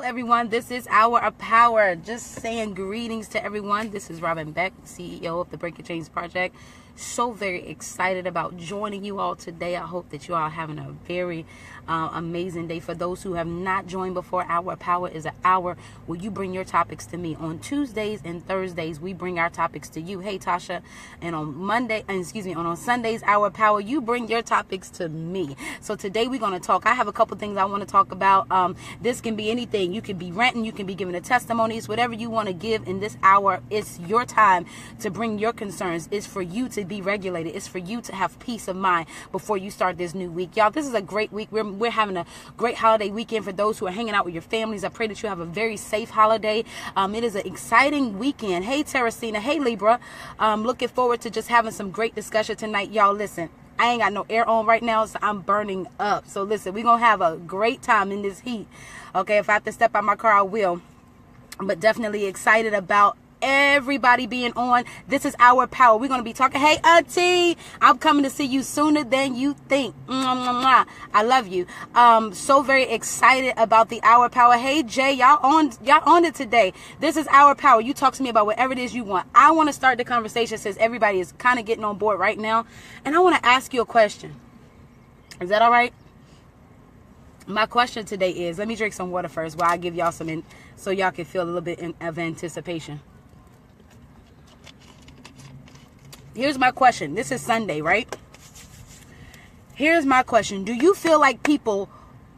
Everyone, this is Hour of Power. Just saying greetings to everyone. This is Robin Beck, CEO of the Breaking Chains Project. So very excited about joining you all today. I hope that you all are having a very amazing day. For those who have not joined before, Hour of Power is an hour where you bring your topics to me. On Tuesdays and Thursdays, we bring our topics to you. Hey, Tasha. And on Sundays, Hour of Power, you bring your topics to me. So today we're going to talk. I have a couple things I want to talk about. This can be anything. You can be ranting. You can be giving a testimonies. Whatever you want to give in this hour, it's your time to bring your concerns. It's for you to be regulated. It's for you to have peace of mind before you start this new week. Y'all, this is a great week. We're having a great holiday weekend for those who are hanging out with your families. I pray that you have a very safe holiday. It is an exciting weekend. Hey, Teresina. Hey, Libra. Looking forward to just having some great discussion tonight. Y'all, listen. I ain't got no air on right now, so I'm burning up. So listen, we're going to have a great time in this heat. Okay, if I have to step out my car, I will. But definitely excited about everybody being on. This is Hour of Power. We're going to be talking. Hey, Auntie, I'm coming to see you sooner than you think. I love you. So very excited about the Hour of Power. Hey, Jay, y'all on it today. This is Hour of Power. You talk to me about whatever it is you want. I want to start the conversation since everybody is kind of getting on board right now. And I want to ask you a question. Is that all right? My question today is, let me drink some water first while I give y'all some so y'all can feel a little bit of anticipation. Here's my question. This is Sunday, right? Here's my question. Do you feel like people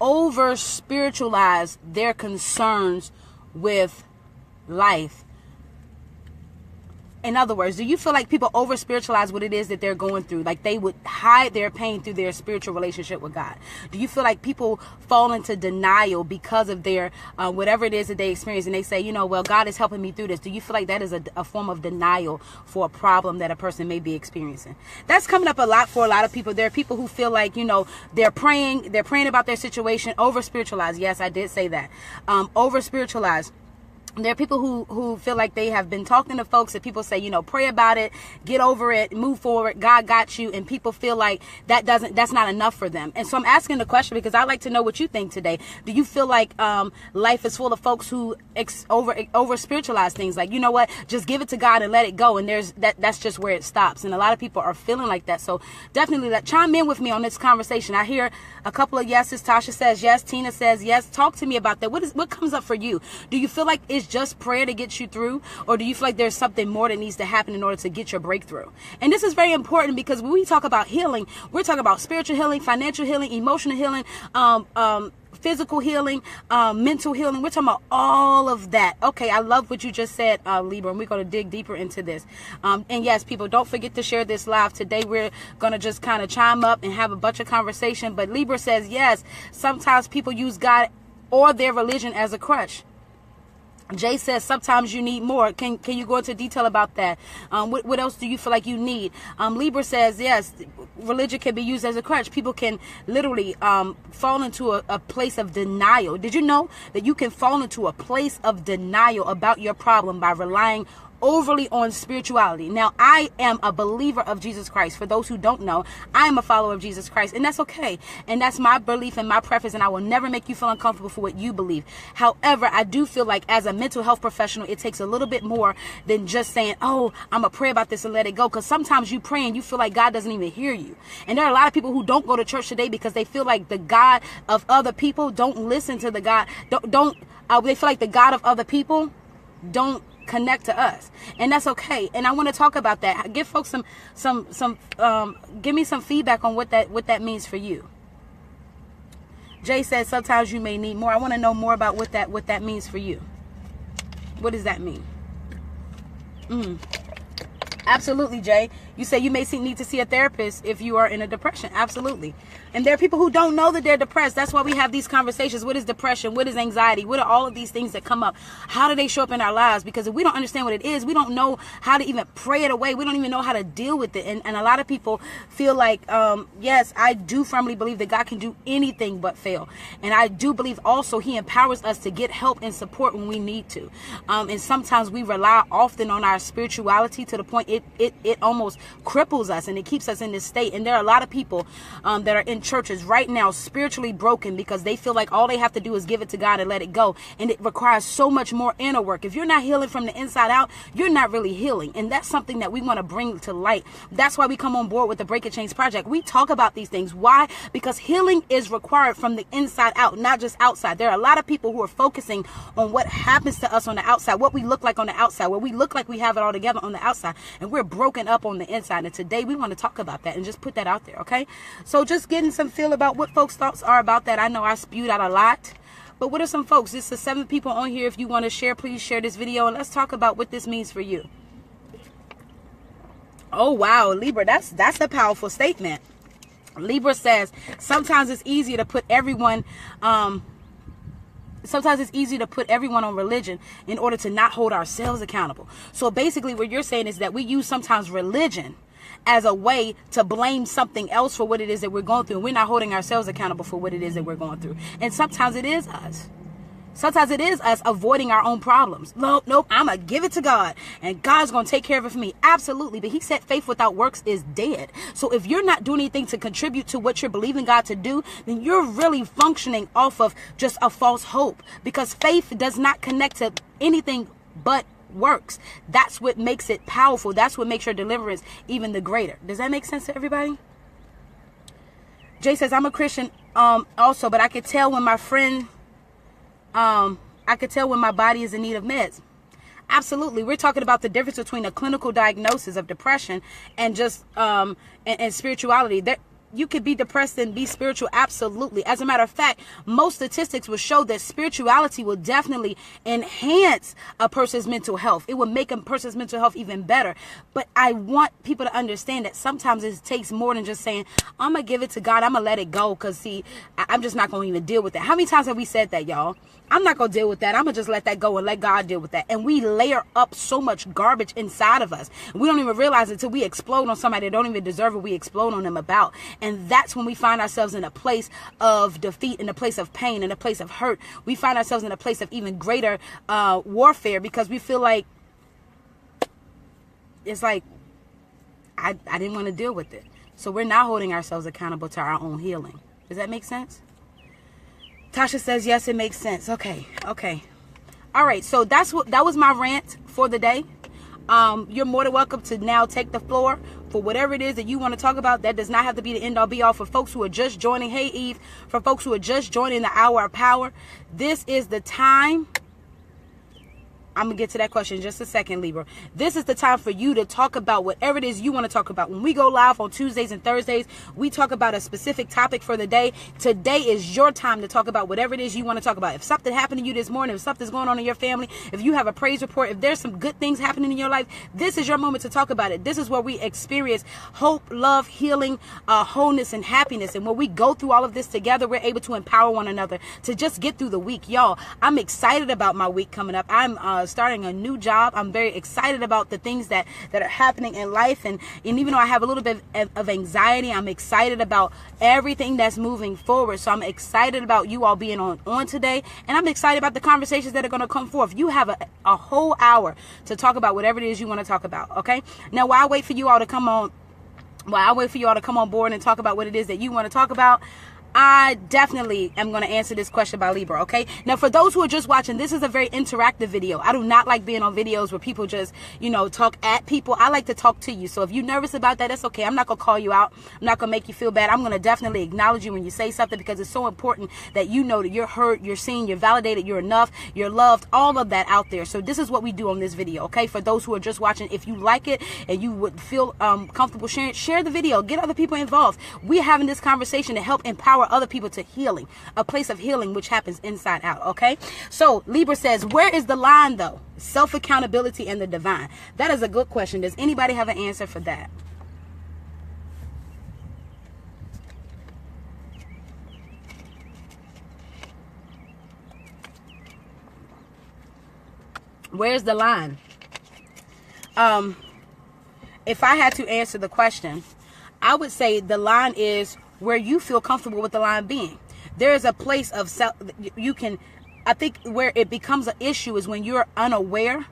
over spiritualize their concerns with life? In other words, do you feel like people over spiritualize what it is that they're going through? Like they would hide their pain through their spiritual relationship with God? Do you feel like people fall into denial because of their whatever it is that they experience, and they say, well, God is helping me through this? Do you feel like that is a form of denial for a problem that a person may be experiencing? That's coming up a lot for a lot of people. There are people who feel like, they're praying about their situation, over spiritualized. Yes, I did say that. Over spiritualized. There are people who feel like they have been talking to folks and people say, pray about it, get over it, move forward, God got you. And people feel like that's not enough for them. And so I'm asking the question because I'd like to know what you think today. Do you feel like life is full of folks who over spiritualize things? Like, you know what, just give it to God and let it go. And that's just where it stops. And a lot of people are feeling like that. So definitely chime in with me on this conversation. I hear a couple of yeses. Tasha says yes. Tina says yes. Talk to me about that. What comes up for you? Do you feel like it's just prayer to get you through, or do you feel like there's something more that needs to happen in order to get your breakthrough? And this is very important because when we talk about healing, we're talking about spiritual healing, financial healing, emotional healing, physical healing, mental healing. We're talking about all of that. Okay, I love what you just said, Libra, and we're going to dig deeper into this. And yes, people, don't forget to share this live. Today we're going to just kind of chime up and have a bunch of conversation. But Libra says, yes, sometimes people use God or their religion as a crutch. Jay says sometimes you need more. Can you go into detail about that? What else do you feel like you need? Libra says, yes, religion can be used as a crutch. People can literally fall into a place of denial. Did you know that you can fall into a place of denial about your problem by relying overly on spirituality? Now, I am a believer of Jesus Christ. For those who don't know, I am a follower of Jesus Christ, and that's okay. And that's my belief and my preference, and I will never make you feel uncomfortable for what you believe. However, I do feel like as a mental health professional, it takes a little bit more than just saying, oh, I'm going to pray about this and let it go. Because sometimes you pray and you feel like God doesn't even hear you. And there are a lot of people who don't go to church today because they feel like the God of other people don't listen to the God. They feel like the God of other people don't connect to us, and that's okay. And I want to talk about that. Give folks give me some feedback on what that means for you. Jay says sometimes you may need more. I want to know more about what that means for you. What does that mean? Absolutely, Jay. You say you may need to see a therapist if you are in a depression. Absolutely. And there are people who don't know that they're depressed. That's why we have these conversations. What is depression? What is anxiety? What are all of these things that come up? How do they show up in our lives? Because if we don't understand what it is, we don't know how to even pray it away. We don't even know how to deal with it. And a lot of people feel like, yes, I do firmly believe that God can do anything but fail. And I do believe also he empowers us to get help and support when we need to. And sometimes we rely often on our spirituality to the point it almost cripples us and it keeps us in this state. And there are a lot of people that are in churches right now spiritually broken because they feel like all they have to do is give it to God and let it go. And it requires so much more inner work. If you're not healing from the inside out, you're not really healing. And that's something that we want to bring to light. That's why we come on board with the Breaking Chains Project. We talk about these things. Why? Because healing is required from the inside out, not just outside. There are a lot of people who are focusing on what happens to us on the outside, what we look like on the outside, where we look like we have it all together on the outside, and we're broken up on the inside. And today we want to talk about that and just put that out there, okay? So just getting some feel about what folks' thoughts are about that. I know I spewed out a lot, but what are some folks? This is 7 people on here. If you want to share, please share this video, and let's talk about what this means for you. Oh, wow, Libra, that's a powerful statement. Libra says, sometimes it's easier to put everyone on religion in order to not hold ourselves accountable. So basically what you're saying is that we use sometimes religion as a way to blame something else for what it is that we're going through. And we're not holding ourselves accountable for what it is that we're going through. And sometimes it is us. Sometimes it is us avoiding our own problems. Nope, I'm going to give it to God and God's going to take care of it for me. Absolutely. But he said faith without works is dead. So if you're not doing anything to contribute to what you're believing God to do, then you're really functioning off of just a false hope, because faith does not connect to anything but works. That's what makes it powerful. That's what makes your deliverance even the greater. Does that make sense to everybody? Jay says, I'm a Christian also, but I could tell when my friend... I could tell when my body is in need of meds. Absolutely. We're talking about the difference between a clinical diagnosis of depression and just and spirituality. That you could be depressed and be spiritual. Absolutely. As a matter of fact, most statistics will show that spirituality will definitely enhance a person's mental health. It will make a person's mental health even better. But I want people to understand that sometimes it takes more than just saying, I'm going to give it to God. I'm going to let it go. Because see, I'm just not going to even deal with that. How many times have we said that, y'all? I'm not going to deal with that. I'm going to just let that go and let God deal with that. And we layer up so much garbage inside of us. We don't even realize it until we explode on somebody that don't even deserve what we explode on them about. And that's when we find ourselves in a place of defeat, in a place of pain, in a place of hurt. We find ourselves in a place of even greater warfare, because we feel like it's like, I didn't want to deal with it. So we're not holding ourselves accountable to our own healing. Does that make sense? Tasha says, yes, it makes sense. Okay. All right. So that was my rant for the day. You're more than welcome to now take the floor for whatever it is that you want to talk about. That does not have to be the end all be all. For folks who are just joining, hey Eve, for folks who are just joining the Hour of Power, this is the time. I'm going to get to that question in just a second, Libra. This is the time for you to talk about whatever it is you want to talk about. When we go live on Tuesdays and Thursdays, we talk about a specific topic for the day. Today is your time to talk about whatever it is you want to talk about. If something happened to you this morning, if something's going on in your family, if you have a praise report, if there's some good things happening in your life, this is your moment to talk about it. This is where we experience hope, love, healing, wholeness, and happiness. And when we go through all of this together, we're able to empower one another to just get through the week. Y'all, I'm excited about my week coming up. I'm starting a new job. I'm very excited about the things that are happening in life, and even though I have a little bit of anxiety, I'm excited about everything that's moving forward. So I'm excited about you all being on today, and I'm excited about the conversations that are going to come forth. You have a whole hour to talk about whatever it is you want to talk about. Okay, now while I wait for you all to come on board and talk about what it is that you want to talk about, I definitely am going to answer this question by Libra, okay? Now, for those who are just watching, this is a very interactive video. I do not like being on videos where people just, talk at people. I like to talk to you. So if you're nervous about that, that's okay. I'm not going to call you out. I'm not going to make you feel bad. I'm going to definitely acknowledge you when you say something, because it's so important that you know that you're heard, you're seen, you're validated, you're enough, you're loved, all of that out there. So this is what we do on this video, okay? For those who are just watching, if you like it and you would feel comfortable sharing, share the video. Get other people involved. We're having this conversation to help empower other people to healing, a place of healing which happens inside out. Okay, so Libra says, where is the line though? Self-accountability and the divine. That is a good question. Does anybody have an answer for that? Where's the line? If I had to answer the question, I would say the line is where you feel comfortable with the line being. There is a place of self, I think where it becomes an issue is when you're unaware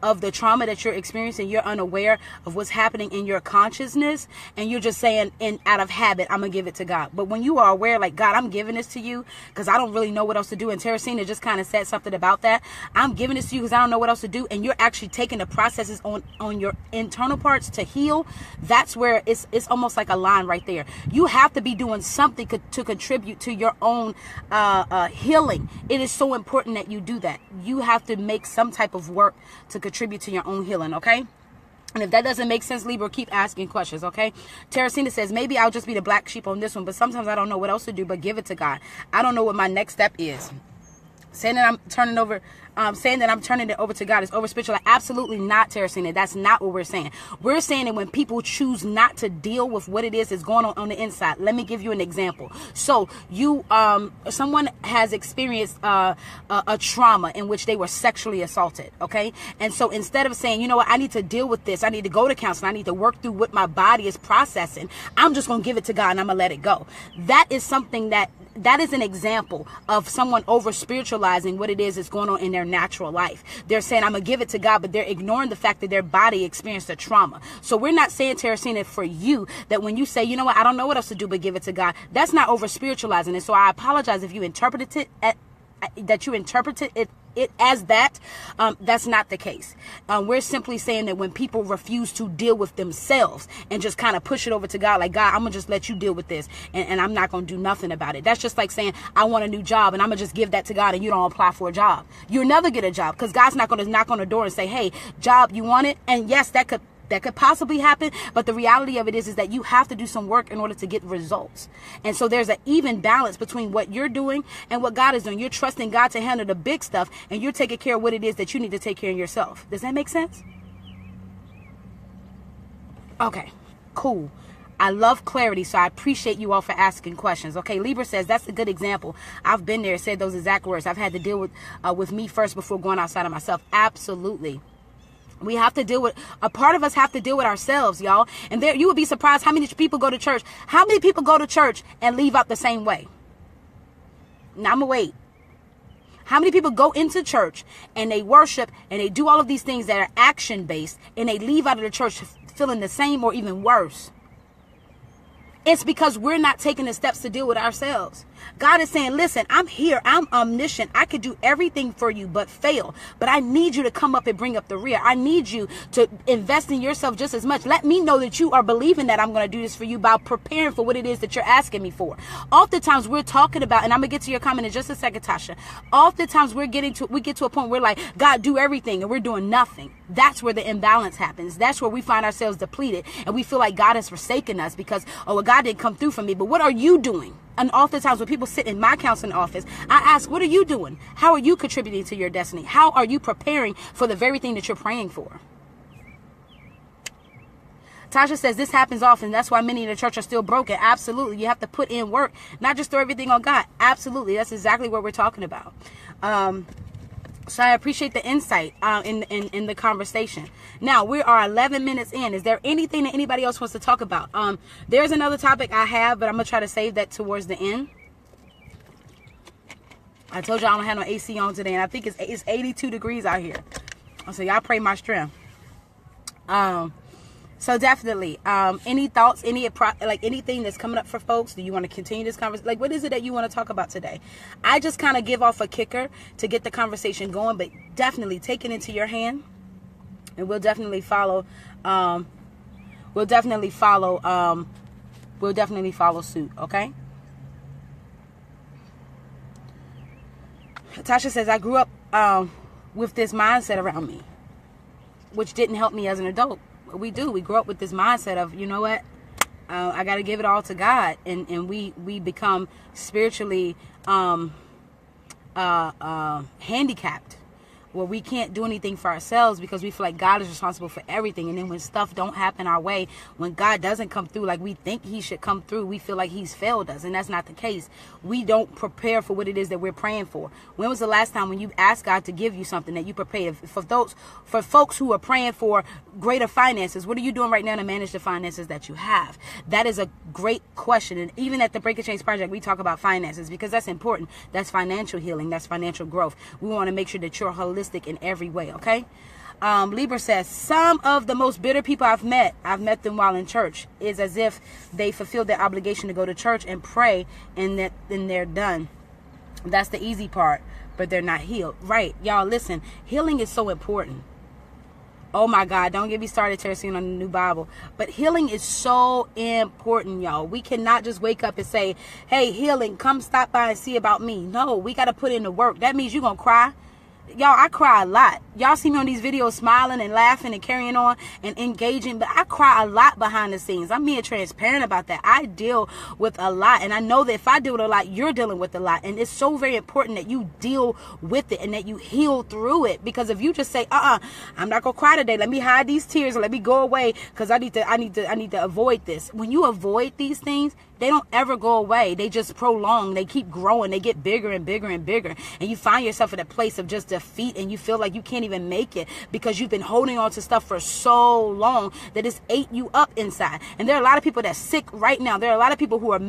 of the trauma that you're experiencing, you're unaware of what's happening in your consciousness, and you're just saying, out of habit, I'm gonna give it to God. But when you are aware, like, God, I'm giving this to you because I don't really know what else to do, and Teresina just kind of said something about that. I'm giving this to you because I don't know what else to do, and you're actually taking the processes on your internal parts to heal. That's where it's almost like a line right there. You have to be doing something to contribute to your own healing. It is so important that you do that. You have to make some type of work to contribute to your own healing, okay? And if that doesn't make sense, Libra, keep asking questions, okay? Teresina says, maybe I'll just be the black sheep on this one, but sometimes I don't know what else to do but give it to God. I don't know what my next step is. Saying that I'm turning it over to God is over spiritual. Absolutely not, Teresina. That's not what we're saying. We're saying that when people choose not to deal with what it is that's going on the inside. Let me give you an example. So someone has experienced a trauma in which they were sexually assaulted, okay? And so instead of saying, you know what, I need to deal with this, I need to go to counseling, I need to work through what my body is processing, I'm just going to give it to God and I'm going to let it go. That is something that is an example of someone over spiritualizing what it is that's going on in their natural life. They're saying, I'm going to give it to God, but they're ignoring the fact that their body experienced a trauma. So we're not saying, Teresina, for you, that when you say, you know what, I don't know what else to do but give it to God, that's not over spiritualizing it. So I apologize if you interpreted it as that. That's not the case. We're simply saying that when people refuse to deal with themselves and just kind of push it over to God, like, God, I'm gonna just let you deal with this, and I'm not gonna do nothing about it. That's just like saying, I want a new job and I'm gonna just give that to God, and you don't apply for a job. You'll never get a job because God's not gonna knock on the door and say, hey, job, you want it? And yes, that could possibly happen, but the reality of it is that you have to do some work in order to get results. And so there's an even balance between what you're doing and what God is doing. You're trusting God to handle the big stuff, and you're taking care of what it is that you need to take care of yourself. Does that make sense? Okay, cool. I love clarity, so I appreciate you all for asking questions. Okay, Libra says, that's a good example. I've been there, said those exact words. I've had to deal with me first before going outside of myself. Absolutely. We have to deal with, a part of us have to deal with ourselves, y'all. And there, you would be surprised how many people go to church. How many people go to church and leave out the same way? Now, I'm going to wait. How many people go into church and they worship and they do all of these things that are action-based, and they leave out of the church feeling the same or even worse? It's because we're not taking the steps to deal with ourselves. God is saying, listen, I'm here. I'm omniscient. I could do everything for you but fail. But I need you to come up and bring up the rear. I need you to invest in yourself just as much. Let me know that you are believing that I'm going to do this for you by preparing for what it is that you're asking me for. Oftentimes we're talking about, and I'm going to get to your comment in just a second, Tasha. Oftentimes we get to a point where, like, God, do everything, and we're doing nothing. That's where the imbalance happens. That's where we find ourselves depleted, and we feel like God has forsaken us because, oh, well, God didn't come through for me. But what are you doing? And oftentimes when people sit in my counseling office, I ask, what are you doing? How are you contributing to your destiny? How are you preparing for the very thing that you're praying for? Tasha says this happens often. That's why many in the church are still broken. Absolutely. You have to put in work, not just throw everything on God. Absolutely. That's exactly what we're talking about. So I appreciate the insight in the conversation. Now, we are 11 minutes in. Is there anything that anybody else wants to talk about? There's another topic I have, but I'm going to try to save that towards the end. I told you I don't have no AC on today, and I think it's 82 degrees out here. So y'all pray my strength. So definitely, any thoughts, anything that's coming up for folks? Do you want to continue this conversation? Like, what is it that you want to talk about today? I just kind of give off a kicker to get the conversation going, but definitely take it into your hand, and we'll definitely follow. We'll definitely follow suit. Okay. Tasha says, I grew up with this mindset around me, which didn't help me as an adult. We grew up with this mindset of, you know what, I got to give it all to God, and we become spiritually handicapped, where we can't do anything for ourselves because we feel like God is responsible for everything. And then when stuff don't happen our way, when God doesn't come through like we think he should come through, we feel like he's failed us, and that's not the case. We don't prepare for what it is that we're praying for. When was the last time when you asked God to give you something that you prepared for? For folks who are praying for greater finances, what are you doing right now to manage the finances that you have? That is a great question. And even at the Break a Change Project, we talk about finances because that's important. That's financial healing. That's financial growth. We want to make sure that you're holistic narcissistic in every way, okay? Libra says, some of the most bitter people I've met them while in church. Is as if they fulfilled their obligation to go to church and pray, and then they're done. That's the easy part, but they're not healed. Right, y'all, listen, healing is so important. Oh my God, don't get me started, Teresina, on the New Bible. But healing is so important, y'all. We cannot just wake up and say, hey, healing, come stop by and see about me. No, we got to put in the work. That means you're going to cry. Y'all, I cry a lot. Y'all see me on these videos smiling and laughing and carrying on and engaging, but I cry a lot behind the scenes. I'm being transparent about that. I deal with a lot, and I know that if I deal with a lot, you're dealing with a lot, and it's so very important that you deal with it and that you heal through it. Because if you just say, I'm not gonna cry today, let me hide these tears and let me go away because I need to avoid this. When you avoid these things, they don't ever go away. They just prolong. They keep growing. They get bigger and bigger and bigger. And you find yourself at a place of just defeat, and you feel like you can't even make it because you've been holding on to stuff for so long that it's ate you up inside. And there are a lot of people that's sick right now. There are a lot of people who are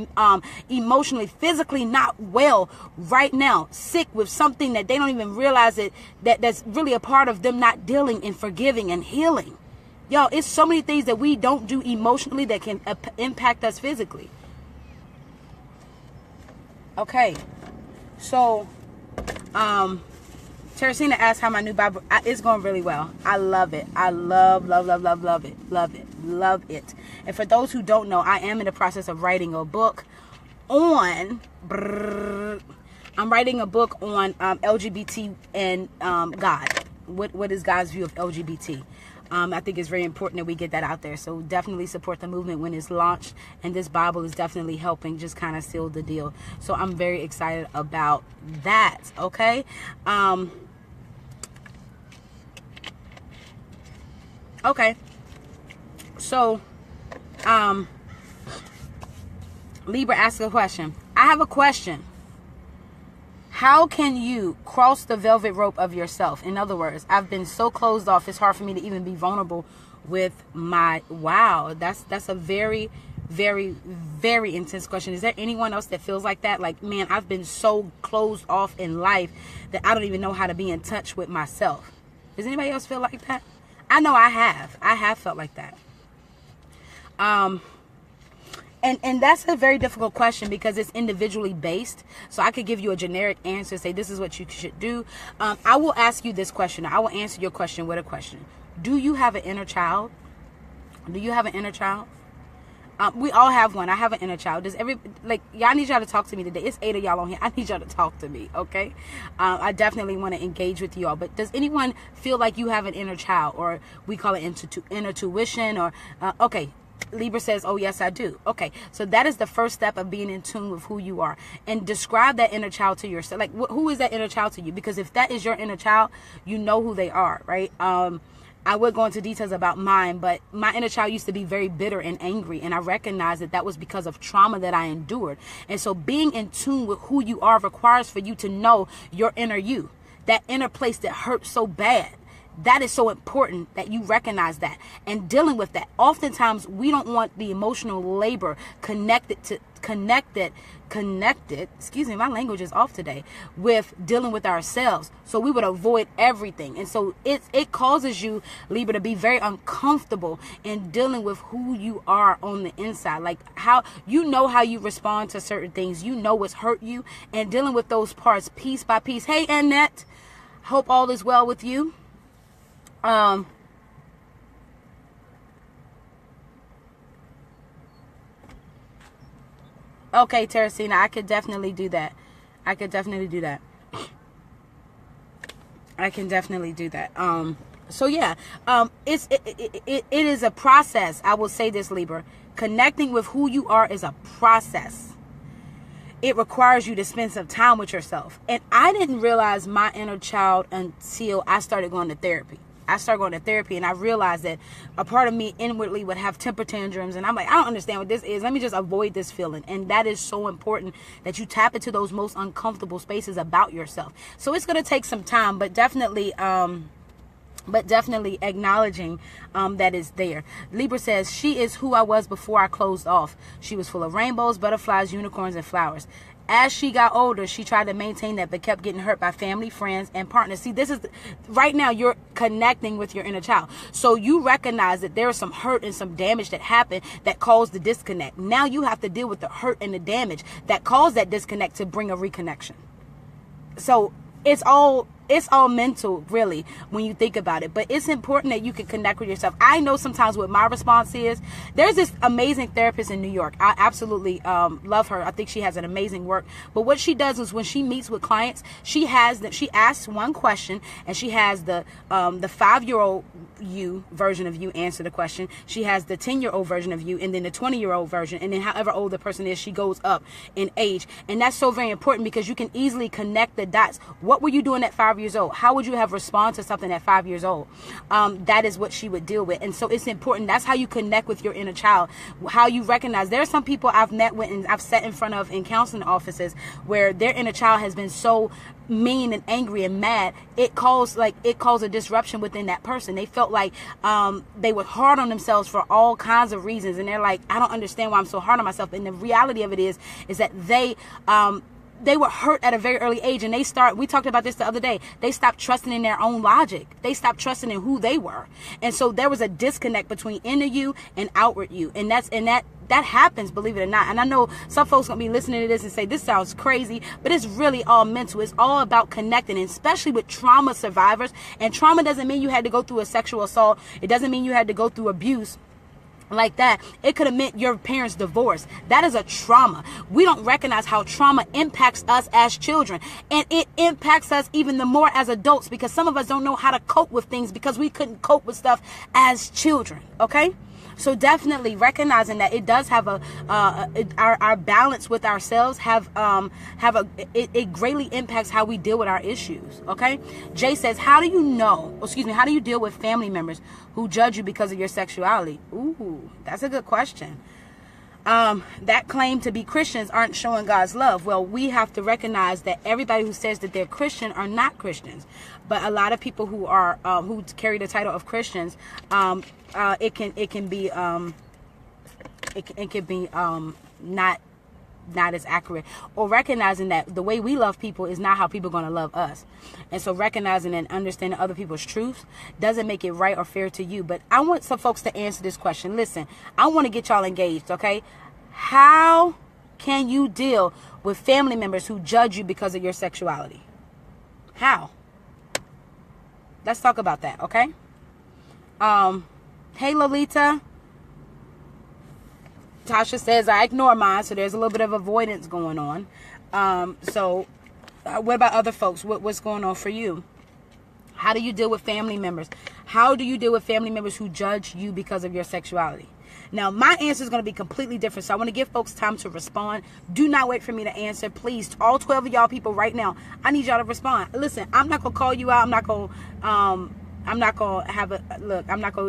emotionally, physically not well right now, sick with something that they don't even realize that's really a part of them not dealing and forgiving and healing. Y'all, it's so many things that we don't do emotionally that can impact us physically. Okay, so Teresina asked how my new Bible is going. Really well. I love it. I love it. And for those who don't know, I am in the process of writing a book on LGBT and God. What is God's view of LGBT? I think it's very important that we get that out there. So definitely support the movement when it's launched. And this Bible is definitely helping just kind of seal the deal. So I'm very excited about that. Okay. Okay. So, Libra asked a question. I have a question. How can you cross the velvet rope of yourself? In other words, I've been so closed off, it's hard for me to even be vulnerable with my... Wow, that's a very, very, very intense question. Is there anyone else that feels like that? Like, man, I've been so closed off in life that I don't even know how to be in touch with myself. Does anybody else feel like that? I know I have. I have felt like that. And that's a very difficult question because it's individually based. So I could give you a generic answer, say this is what you should do. I will ask you this question. I will answer your question with a question. Do you have an inner child? Do you have an inner child? We all have one. I have an inner child. Y'all need y'all to talk to me today. It's 8 of y'all on here. I need y'all to talk to me, okay? I definitely want to engage with y'all. But does anyone feel like you have an inner child? Or we call it inner tuition? Or, okay. Libra says, oh, yes, I do. Okay, so that is the first step of being in tune with who you are. And describe that inner child to yourself. Like, who is that inner child to you? Because if that is your inner child, you know who they are, right? I would go into details about mine, but my inner child used to be very bitter and angry. And I recognized that was because of trauma that I endured. And so being in tune with who you are requires for you to know your inner you. That inner place that hurts so bad. That is so important that you recognize that and dealing with that. Oftentimes we don't want the emotional labor connected, excuse me, my language is off today, with dealing with ourselves. So we would avoid everything. And so it causes you, Libra, to be very uncomfortable in dealing with who you are on the inside. Like how you respond to certain things. You know what's hurt you, and dealing with those parts piece by piece. Hey, Annette, hope all is well with you. Okay, Teresina, I could definitely do that. So yeah, it is a process. I will say this, Libra. Connecting with who you are is a process. It requires you to spend some time with yourself. And I didn't realize my inner child until I started going to therapy. And I realized that a part of me inwardly would have temper tantrums. And I'm like, I don't understand what this is. Let me just avoid this feeling. And that is so important that you tap into those most uncomfortable spaces about yourself. So it's going to take some time, but definitely acknowledging that is there. Libra says, she is who I was before I closed off. She was full of rainbows, butterflies, unicorns, and flowers. As she got older, she tried to maintain that, but kept getting hurt by family, friends, and partners. See, this is right now you're connecting with your inner child. So you recognize that there is some hurt and some damage that happened that caused the disconnect. Now you have to deal with the hurt and the damage that caused that disconnect to bring a reconnection. So it's all mental, really, when you think about it. But it's important that you can connect with yourself. I know sometimes what my response is. There's this amazing therapist in New York. I absolutely love her. I think she has an amazing work. But what she does is when she meets with clients, she asks one question, and she has the 5-year-old you version of you answer the question. She has the 10-year-old version of you, and then the 20-year-old version, and then however old the person is, she goes up in age. And that's so very important because you can easily connect the dots. What were you doing at 5 years old? How would you have responded to something at 5 years old? That is what she would deal with. And so it's important. That's how you connect with your inner child. How you recognize. There are some people I've met with and I've sat in front of in counseling offices where their inner child has been so mean and angry and mad, it caused a disruption within that person. They felt like they were hard on themselves for all kinds of reasons, and they're like, I don't understand why I'm so hard on myself. And the reality of it is that they were hurt at a very early age, and we talked about this the other day, they stopped trusting in their own logic. They stopped trusting in who they were. And so there was a disconnect between inner you and outward you. And that happens, believe it or not. And I know some folks gonna be listening to this and say, this sounds crazy, but it's really all mental. It's all about connecting, and especially with trauma survivors. And trauma doesn't mean you had to go through a sexual assault. It doesn't mean you had to go through abuse like that. It could have meant your parents' divorce. That is a trauma. We don't recognize how trauma impacts us as children, and it impacts us even the more as adults, because some of us don't know how to cope with things because we couldn't cope with stuff as children. Okay, so definitely recognizing that it does have our balance with ourselves it greatly impacts how we deal with our issues. Okay, Jay says, how do you deal with family members who judge you because of your sexuality? Ooh, that's a good question. That claim to be Christians aren't showing God's love. Well, we have to recognize that everybody who says that they're Christian are not Christians. But a lot of people who are who carry the title of Christians, it can be not as accurate, or recognizing that the way we love people is not how people are going to love us. And so recognizing and understanding other people's truths doesn't make it right or fair to you. But I want some folks to answer this question. Listen, I want to get y'all engaged, okay? How can you deal with family members who judge you because of your sexuality? How? Let's talk about that, okay? Hey, Lolita. Tasha says, I ignore mine, so there's a little bit of avoidance going on. What about other folks? What's going on for you? How do you deal with family members? How do you deal with family members who judge you because of your sexuality? Now, my answer is going to be completely different, so I want to give folks time to respond. Do not wait for me to answer. Please, all 12 of y'all people right now, I need y'all to respond. Listen, I'm not going to call you out. I'm not going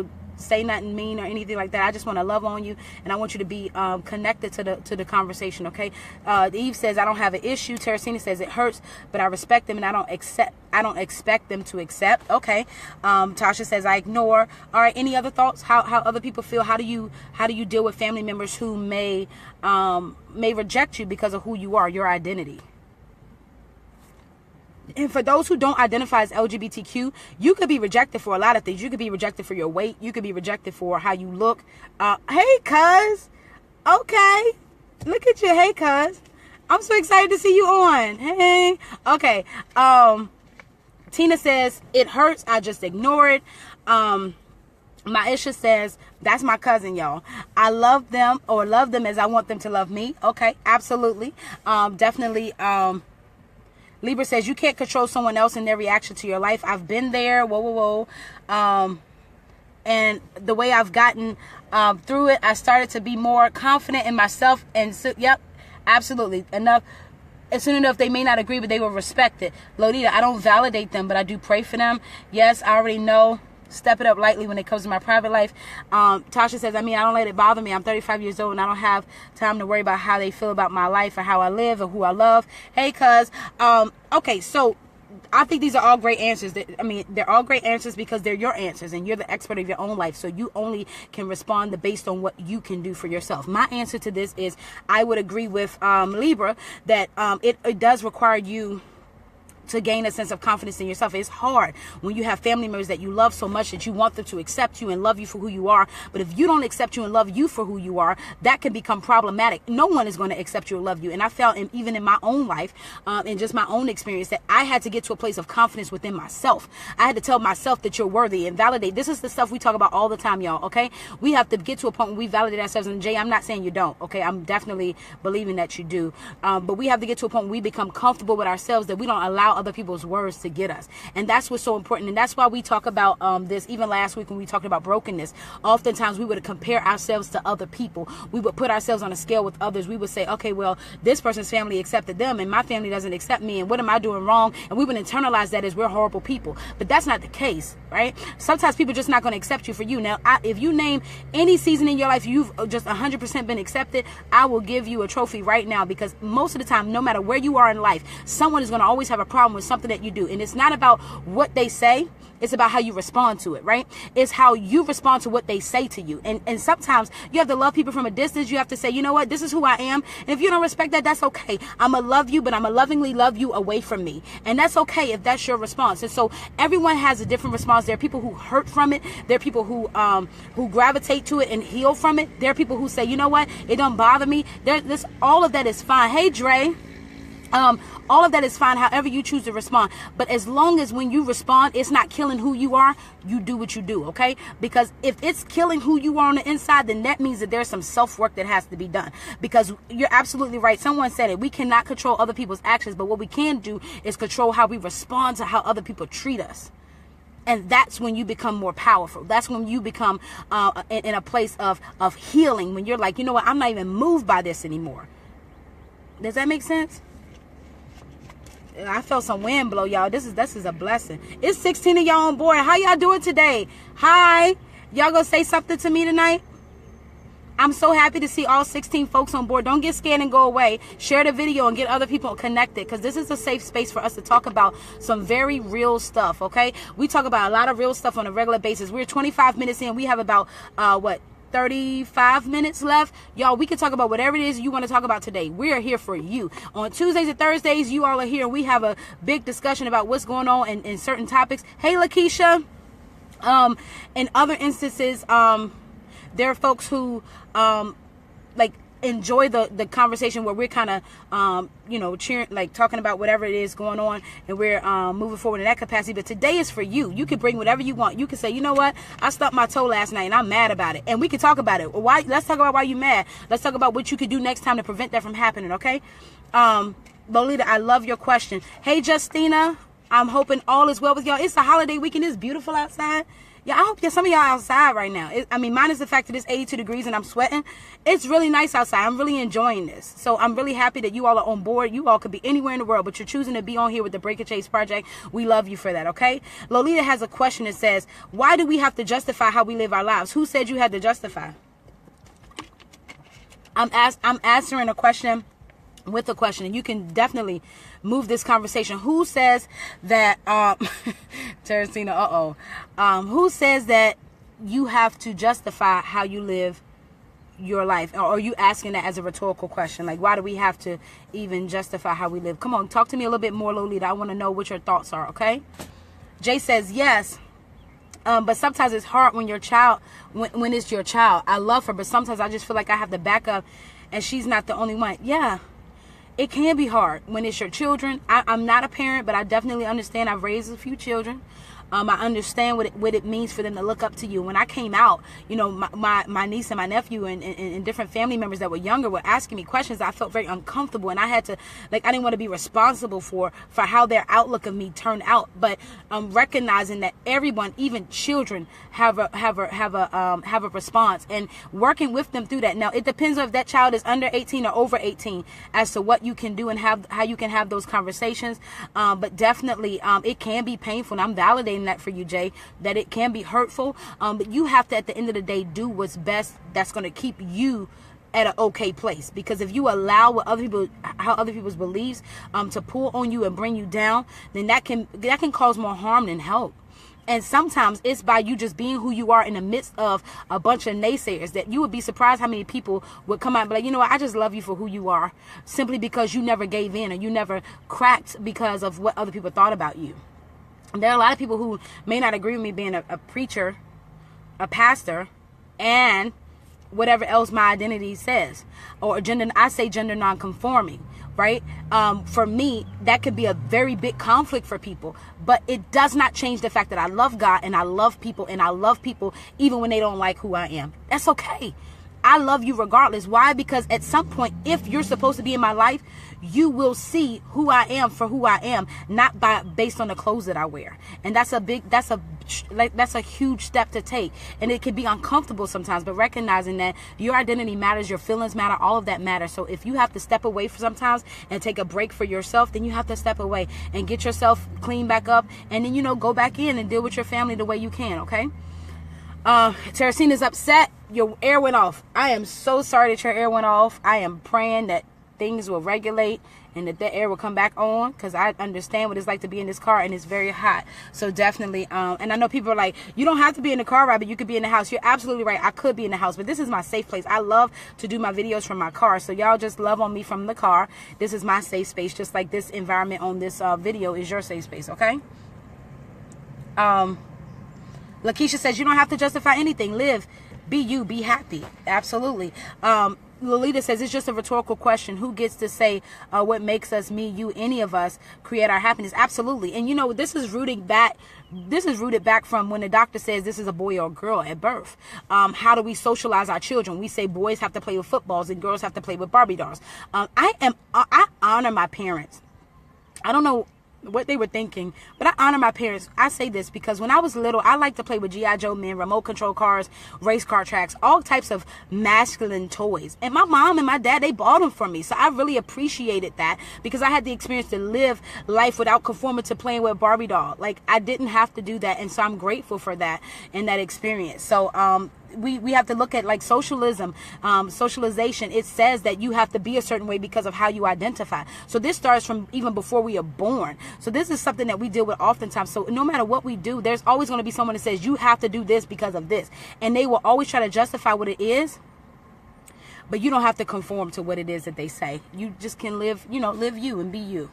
to say nothing mean or anything like that. I just want to love on you, and I want you to be connected to the conversation, okay? Eve says, I don't have an issue. Teresina says, it hurts, but I respect them, and I don't expect them to accept. Okay. Tasha says, I ignore. All right, any other thoughts? How other people feel? How do you deal with family members who may reject you because of who you are, your identity? And for those who don't identify as LGBTQ, you could be rejected for a lot of things. You could be rejected for your weight. You could be rejected for how you look. Hey, cuz. Okay. Look at you. Hey, cuz. I'm so excited to see you on. Hey. Okay. Tina says, it hurts. I just ignore it. Maisha says, that's my cousin, y'all. I love them as I want them to love me. Okay. Absolutely. Definitely. Libra says, you can't control someone else and their reaction to your life. I've been there. Whoa. And the way I've gotten through it, I started to be more confident in myself. And so, yep, absolutely. Soon enough, they may not agree, but they will respect it. Lolita, I don't validate them, but I do pray for them. Yes, I already know. Step it up lightly when it comes to my private life. Tasha says, I don't let it bother me. I'm 35 years old and I don't have time to worry about how they feel about my life or how I live or who I love. Hey, cuz. Okay, so I think these are all great answers. They're all great answers because they're your answers and you're the expert of your own life. So you only can respond based on what you can do for yourself. My answer to this is I would agree with Libra that it does require you to gain a sense of confidence in yourself. It's hard when you have family members that you love so much that you want them to accept you and love you for who you are. But if you don't accept you and love you for who you are, that can become problematic. No one is going to accept you or love you. And I felt, even in my own life, and just my own experience, that I had to get to a place of confidence within myself. I had to tell myself that you're worthy and validate. This is the stuff we talk about all the time, y'all. Okay, we have to get to a point where we validate ourselves. And Jay, I'm not saying you don't. Okay, I'm definitely believing that you do. But we have to get to a point where we become comfortable with ourselves, that we don't allow other people's words to get us. And that's what's so important. And that's why we talk about this. Even last week when we talked about brokenness, oftentimes we would compare ourselves to other people. We would put ourselves on a scale with others. We would say, okay, well, this person's family accepted them and my family doesn't accept me, and what am I doing wrong? And we would internalize that as we're horrible people. But that's not the case, right? Sometimes people are just not going to accept you for you. Now, if you name any season in your life you've just 100% been accepted, I will give you a trophy right now, because most of the time, no matter where you are in life, someone is going to always have a problem with something that you do. And it's not about what they say, it's about how you respond to it, right? It's how you respond to what they say to you. And sometimes you have to love people from a distance. You have to say, you know what, this is who I am. And if you don't respect that, that's okay. I'm going to love you, but I'm going to lovingly love you away from me. And that's okay if that's your response. And so everyone has a different response. There are people who hurt from it. There are people who gravitate to it and heal from it. There are people who say, you know what, it don't bother me. All of that is fine. Hey, Dre. All of that is fine, however you choose to respond. But as long as when you respond, it's not killing who you are, you do what you do, okay? Because if it's killing who you are on the inside, then that means that there's some self-work that has to be done. Because you're absolutely right. Someone said it. We cannot control other people's actions, but what we can do is control how we respond to how other people treat us. And that's when you become more powerful. That's when you become in a place of healing, when you're like, you know what, I'm not even moved by this anymore. Does that make sense? I felt some wind blow, y'all. This is a blessing. It's 16 of y'all on board. How y'all doing today? Hi. Y'all gonna say something to me tonight? I'm so happy to see all 16 folks on board. Don't get scared and go away. Share the video and get other people connected, because this is a safe space for us to talk about some very real stuff, okay? We talk about a lot of real stuff on a regular basis. We're 25 minutes in. We have about, 35 minutes left. Y'all, we can talk about whatever it is you want to talk about today. We are here for you. On Tuesdays and Thursdays, you all are here. We have a big discussion about what's going on in certain topics. Hey, Lakeisha. In other instances, there are folks who enjoy the conversation where we're kind of cheering, like talking about whatever it is going on, and we're moving forward in that capacity. But today is for you. You can bring whatever you want. You can say, you know what, I stubbed my toe last night and I'm mad about it, and we can talk about it. Why? Let's talk about why you're mad. Let's talk about what you could do next time to prevent that from happening. Okay. Lolita, I love your question. Hey, Justina, I'm hoping all is well with y'all. It's a holiday weekend. It's beautiful outside. Yeah, I hope some of y'all outside right now. Minus the fact that it's 82 degrees and I'm sweating. It's really nice outside. I'm really enjoying this. So I'm really happy that you all are on board. You all could be anywhere in the world, but you're choosing to be on here with the Break a Chase Project. We love you for that, okay? Lolita has a question that says, why do we have to justify how we live our lives? Who said you had to justify? I'm answering a question with a question, and you can definitely move this conversation. Who says that Teresina, who says that you have to justify how you live your life? Or are you asking that as a rhetorical question? Like, why do we have to even justify how we live? Come on, talk to me a little bit more, Lolita. I want to know what your thoughts are, okay? Jay says yes. But sometimes it's hard when your child, when it's your child. I love her, but sometimes I just feel like I have to back up, and she's not the only one. Yeah. It can be hard when it's your children. I'm not a parent, but I definitely understand. I've raised a few children. I understand what it means for them to look up to you. When I came out, my niece and my nephew and different family members that were younger were asking me questions. I felt very uncomfortable, and I had to, I didn't want to be responsible for how their outlook of me turned out. But recognizing that everyone, even children, have a response, and working with them through that. Now, it depends on if that child is under 18 or over 18 as to what you can do and how you can have those conversations. But definitely, it can be painful, and I'm validating that for you, Jay, that it can be hurtful, but you have to, at the end of the day, do what's best that's going to keep you at an okay place. Because if you allow how other people's beliefs to pull on you and bring you down, then that can cause more harm than help. And sometimes it's by you just being who you are in the midst of a bunch of naysayers that you would be surprised how many people would come out and be like, you know what, I just love you for who you are, simply because you never gave in or you never cracked because of what other people thought about you. And there are a lot of people who may not agree with me being a preacher, a pastor, and whatever else my identity says, or gender non-conforming, right? For me, that could be a very big conflict for people, but it does not change the fact that I love God and I love people, and I love people even when they don't like who I am. That's okay. I love you regardless. Why? Because at some point, if you're supposed to be in my life, you will see who I am for who I am, not based on the clothes that I wear. And that's a huge step to take. And it can be uncomfortable sometimes, but recognizing that your identity matters, your feelings matter, all of that matters. So if you have to step away for sometimes and take a break for yourself, then you have to step away and get yourself cleaned back up, and then, go back in and deal with your family the way you can, okay? Teresina's upset. Your air went off. I am so sorry that your air went off. I am praying that things will regulate and that air will come back on, because I understand what it's like to be in this car and it's very hot. So definitely, and I know people are like, you don't have to be in the car, right? But you could be in the house. You're absolutely right. I could be in the house, but this is my safe place. I love to do my videos from my car. So y'all just love on me from the car. This is my safe space, just like this environment on this video is your safe space, okay? Lakeisha says, you don't have to justify anything. Live. Be you. Be happy. Absolutely. Lolita says, it's just a rhetorical question. Who gets to say what makes us, me, you, any of us, create our happiness? Absolutely. And this is rooted back from when the doctor says this is a boy or a girl at birth. How do we socialize our children? We say boys have to play with footballs and girls have to play with Barbie dolls. I honor my parents. I don't know what they were thinking, but I honor my parents. I say this because when I was little, I liked to play with G.I. Joe men, remote control cars, race car tracks, all types of masculine toys. And my mom and my dad, they bought them for me. So I really appreciated that, because I had the experience to live life without conforming to playing with Barbie doll. Like, I didn't have to do that. And so I'm grateful for that and that experience. So, we have to look at like socialization. It says that you have to be a certain way because of how you identify. So this starts from even before we are born. So this is something that we deal with oftentimes. So no matter what we do, there's always going to be someone that says you have to do this because of this, and they will always try to justify what it is. But you don't have to conform to what it is that they say. You just can live you and be you.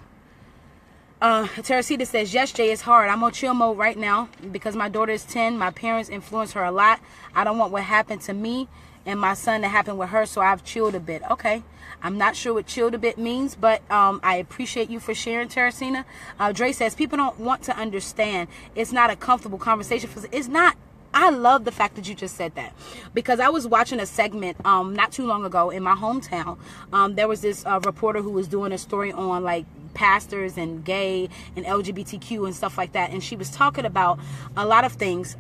Teresita says, yes, Jay, it's hard. I'm on chill mode right now because my daughter is 10. My parents influence her a lot. I don't want what happened to me and my son to happen with her, so I've chilled a bit. Okay. I'm not sure what chilled a bit means, but I appreciate you for sharing, Teresina. Dre says, people don't want to understand. It's not a comfortable conversation. It's not. I love the fact that you just said that, because I was watching a segment not too long ago in my hometown. There was this reporter who was doing a story on like pastors and gay and LGBTQ and stuff like that, and she was talking about a lot of things.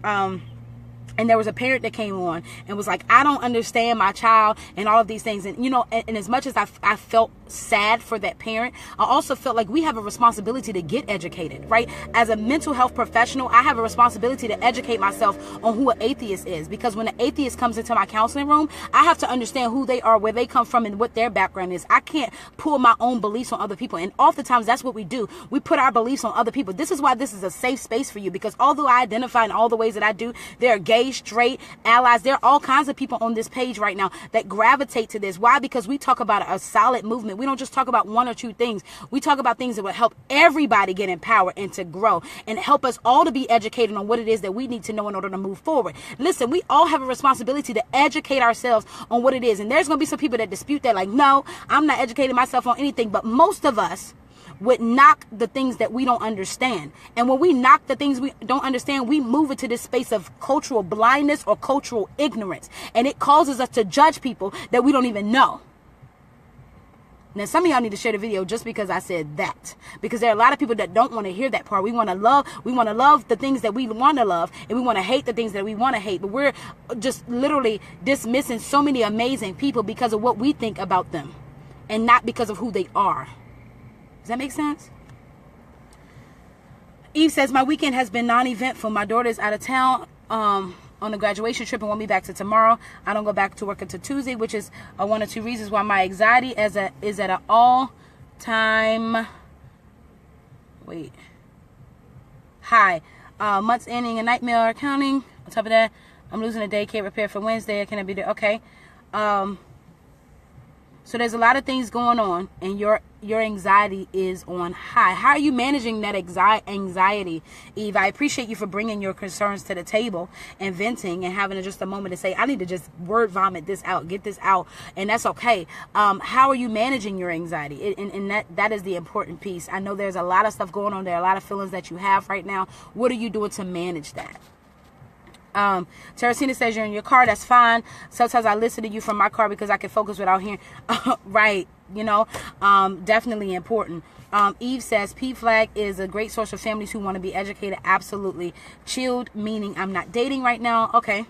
And there was a parent that came on and was like, I don't understand my child and all of these things. And, and as much as I felt sad for that parent, I also felt like we have a responsibility to get educated, right? As a mental health professional, I have a responsibility to educate myself on who an atheist is. Because when an atheist comes into my counseling room, I have to understand who they are, where they come from, and what their background is. I can't pull my own beliefs on other people. And oftentimes that's what we do. We put our beliefs on other people. This is why this is a safe space for you, because although I identify in all the ways that I do, there are gay, straight, allies, there are all kinds of people on this page right now that gravitate to this. Why? Because we talk about a solid movement. We don't just talk about one or two things. We talk about things that will help everybody get empowered and to grow, and help us all to be educated on what it is that we need to know in order to move forward. Listen, we all have a responsibility to educate ourselves on what it is. And there's going to be some people that dispute that, like, no, I'm not educating myself on anything. But most of us would knock the things that we don't understand. And when we knock the things we don't understand, we move into this space of cultural blindness or cultural ignorance. And it causes us to judge people that we don't even know. Now, some of y'all need to share the video just because I said that. Because there are a lot of people that don't want to hear that part. We want to love the things that we want to love, and we want to hate the things that we want to hate. But we're just literally dismissing so many amazing people because of what we think about them, and not because of who they are. Does that make sense? Eve says, my weekend has been non-eventful. My daughter is out of town on a graduation trip and won't be back till tomorrow. I don't go back to work until Tuesday, which is one or two reasons why my anxiety is at an all-time high. Months ending, a nightmare accounting. On top of that, I'm losing a day, can't prepare for Wednesday. I cannot be there. Okay. So there's a lot of things going on, and your anxiety is on high. How are you managing that anxiety, Eve? I appreciate you for bringing your concerns to the table and venting and having just a moment to say, I need to just word vomit this out, get this out, and that's okay. How are you managing your anxiety? And that is the important piece. I know there's a lot of stuff going on. There are a lot of feelings that you have right now. What are you doing to manage that? Teresina says you're in your car. That's fine. Sometimes I listen to you from my car because I can focus without hearing. Right. Definitely important. Eve says PFLAG is a great source for families who want to be educated. Absolutely. Chilled, meaning I'm not dating right now. Okay.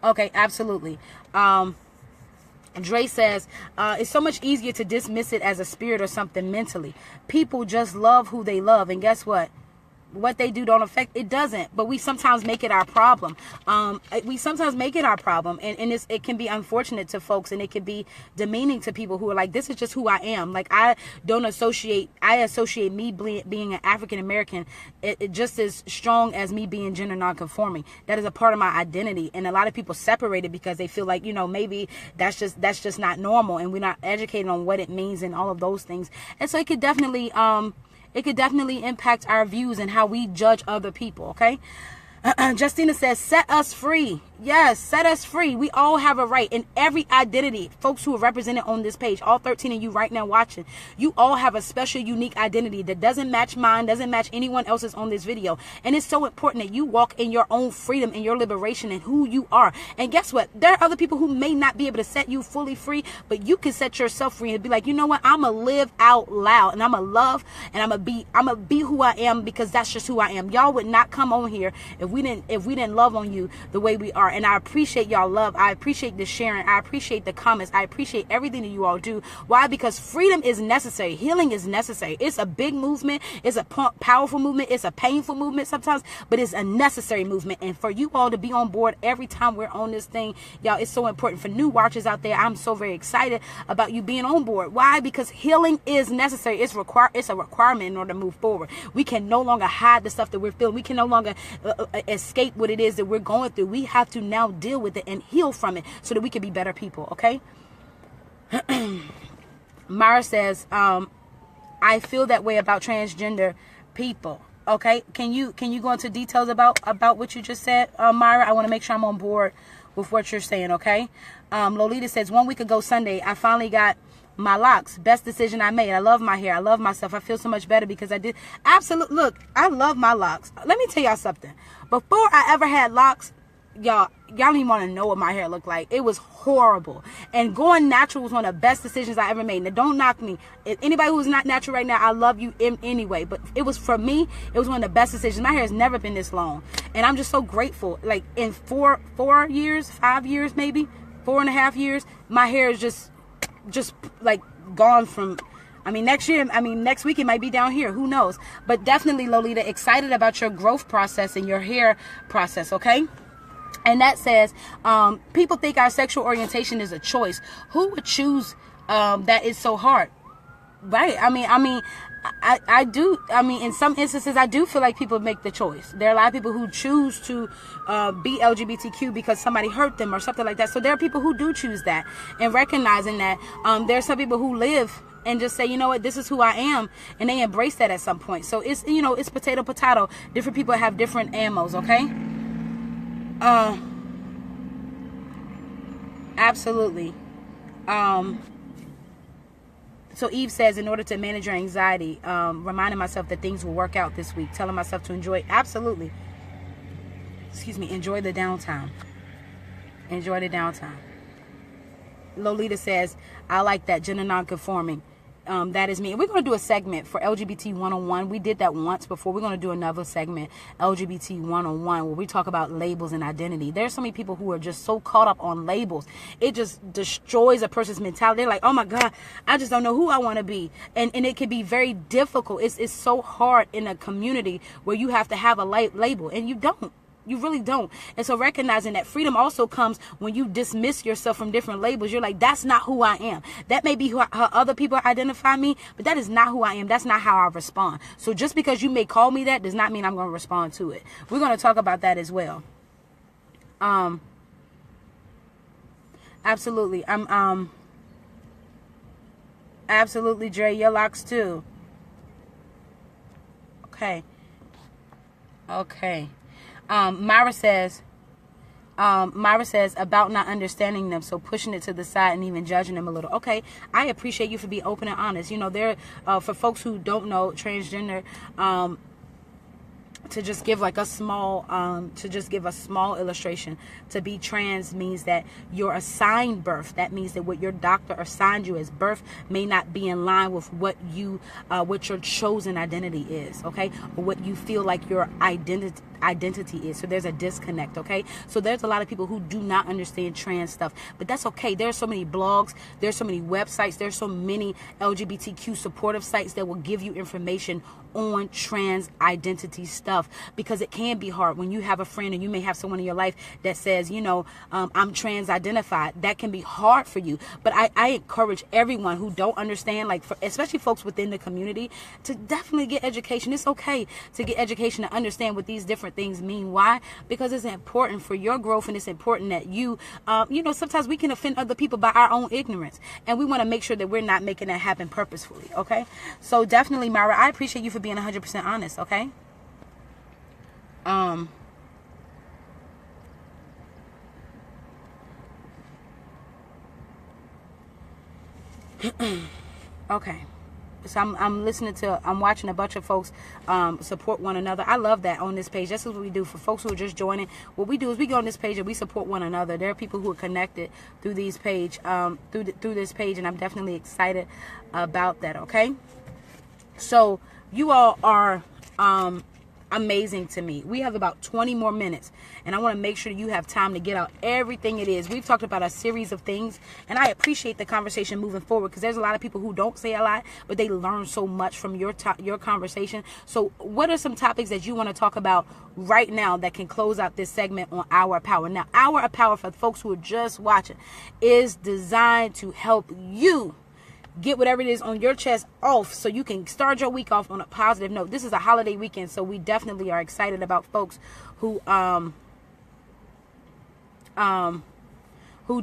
Absolutely. Dre says, it's so much easier to dismiss it as a spirit or something mentally. People just love who they love. And guess what? What they do don't affect, it doesn't, but we sometimes make it our problem. And it can be unfortunate to folks, and it can be demeaning to people who are like, this is just who I am. Like, I associate me being an African American it just as strong as me being gender nonconforming. That is a part of my identity, and a lot of people separate it because they feel like, maybe that's just not normal, and we're not educated on what it means and all of those things. And so it could definitely impact our views and how we judge other people, okay? Justina says, set us free. Yes, set us free. We all have a right in every identity. Folks who are represented on this page, all 13 of you right now watching, you all have a special, unique identity that doesn't match mine, doesn't match anyone else's on this video. And it's so important that you walk in your own freedom and your liberation and who you are. And guess what? There are other people who may not be able to set you fully free, but you can set yourself free and be like, you know what? I'm going to live out loud, and I'm going to love, and I'm going to be who I am, because that's just who I am. Y'all would not come on here if we didn't love on you the way we are. And I appreciate y'all love. I appreciate the sharing. I appreciate the comments. I appreciate everything that you all do. Why? Because freedom is necessary. Healing is necessary. It's a big movement. It's a powerful movement. It's a painful movement sometimes, but it's a necessary movement. And for you all to be on board every time we're on this thing, y'all, it's so important. For new watchers out there, I'm so very excited about you being on board. Why? Because healing is necessary. It's a requirement in order to move forward. We can no longer hide the stuff that we're feeling. We can no longer escape what it is that we're going through. We have to now deal with it and heal from it so that we can be better people, okay? Mara says, I feel that way about transgender people. Okay, can you go into details about what you just said, Myra? I want to make sure I'm on board with what you're saying, okay? Lolita says, 1 week ago Sunday, I finally got my locks. Best decision I made. I love my hair. I love myself. I feel so much better because I did. Absolutely. Look, I love my locks. Let me tell y'all something. Before I ever had locks, y'all don't even want to know what my hair looked like. It was horrible. And going natural was one of the best decisions I ever made. Now, don't knock me. If anybody who's not natural right now, I love you anyway. But it was, for me, it was one of the best decisions. My hair has never been this long. And I'm just so grateful. Like, in 5 years, maybe, 4.5 years, my hair is just like gone from, next week it might be down here, who knows. But definitely, Lolita, excited about your growth process and your hair process, okay? And that says, people think our sexual orientation is a choice. Who would choose that is so hard? Right? I do. In some instances, I do feel like people make the choice. There are a lot of people who choose to be LGBTQ because somebody hurt them or something like that. So there are people who do choose that, and recognizing that there are some people who live and just say, you know what, this is who I am, and they embrace that at some point. So it's, it's potato. Different people have different ammos, okay? Absolutely. So Eve says, in order to manage your anxiety, reminding myself that things will work out this week, telling myself to enjoy, absolutely. Enjoy the downtime. Enjoy the downtime. Lolita says, I like that, gender non-conforming. That is me. And we're going to do a segment for LGBT 101. We did that once before. We're going to do another segment, LGBT 101, where we talk about labels and identity. There's so many people who are just so caught up on labels. It just destroys a person's mentality. They're like, oh my God, I just don't know who I want to be. And it can be very difficult. It's so hard in a community where you have to have a label, and you don't. You really don't. And so recognizing that freedom also comes when you dismiss yourself from different labels. You're like, that's not who I am. That may be how other people identify me, but that is not who I am. That's not how I respond. So just because you may call me that does not mean I'm going to respond to it. We're going to talk about that as well. Absolutely. Absolutely, Dre. Your locks too. Okay. Myra says about not understanding them, so pushing it to the side and even judging them a little. Okay, I appreciate you for being open and honest. You know, there for folks who don't know transgender, to just give like a small illustration, to be trans means that your assigned birth, that means that what your doctor assigned you as birth may not be in line with what your chosen identity is, okay, or what you feel like your identity is. So there's a disconnect, okay? So there's a lot of people who do not understand trans stuff, but that's okay. There's so many blogs, there's so many websites, there's so many LGBTQ supportive sites that will give you information on trans identity stuff, because it can be hard when you have a friend and you may have someone in your life that says, you know, I'm trans identified. That can be hard for you. But I encourage everyone who don't understand, like especially folks within the community, to definitely get education. It's okay to get education to understand what these different things mean. Why? Because it's important for your growth, and it's important that you know, sometimes we can offend other people by our own ignorance, and we want to make sure that we're not making that happen purposefully, okay? So definitely, Myra, I appreciate you for being 100% honest, okay? Okay. So I'm watching a bunch of folks support one another. I love that on this page. That's what we do for folks who are just joining. What we do is we go on this page and we support one another. There are people who are connected through these page, through this page, and I'm definitely excited about that. Okay. So you all are amazing to me. We have about 20 more minutes, and I want to make sure you have time to get out everything it is. We've talked about a series of things, and I appreciate the conversation moving forward, because there's a lot of people who don't say a lot, but they learn so much from your conversation. So what are some topics that you want to talk about right now that can close out this segment on Hour of Power? Now, Hour of Power, for folks who are just watching, is designed to help you get whatever it is on your chest off, so you can start your week off on a positive note. This is a holiday weekend, so we definitely are excited about folks who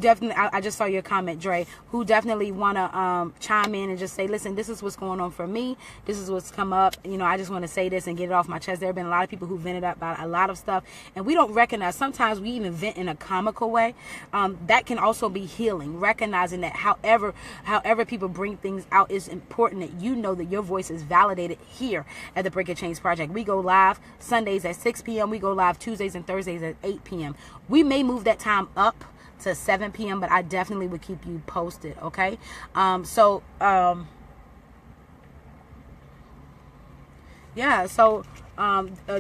definitely, I just saw your comment, Dre, who definitely want to chime in and just say, listen, this is what's going on for me. This is what's come up. You know, I just want to say this and get it off my chest. There have been a lot of people who vented about a lot of stuff, and we don't recognize. Sometimes we even vent in a comical way. That can also be healing, recognizing that however people bring things out, it's important that you know that your voice is validated here at the Breaking Chains Project. We go live Sundays at 6 p.m. We go live Tuesdays and Thursdays at 8 p.m. We may move that time up to 7 p.m., but I definitely would keep you posted, okay?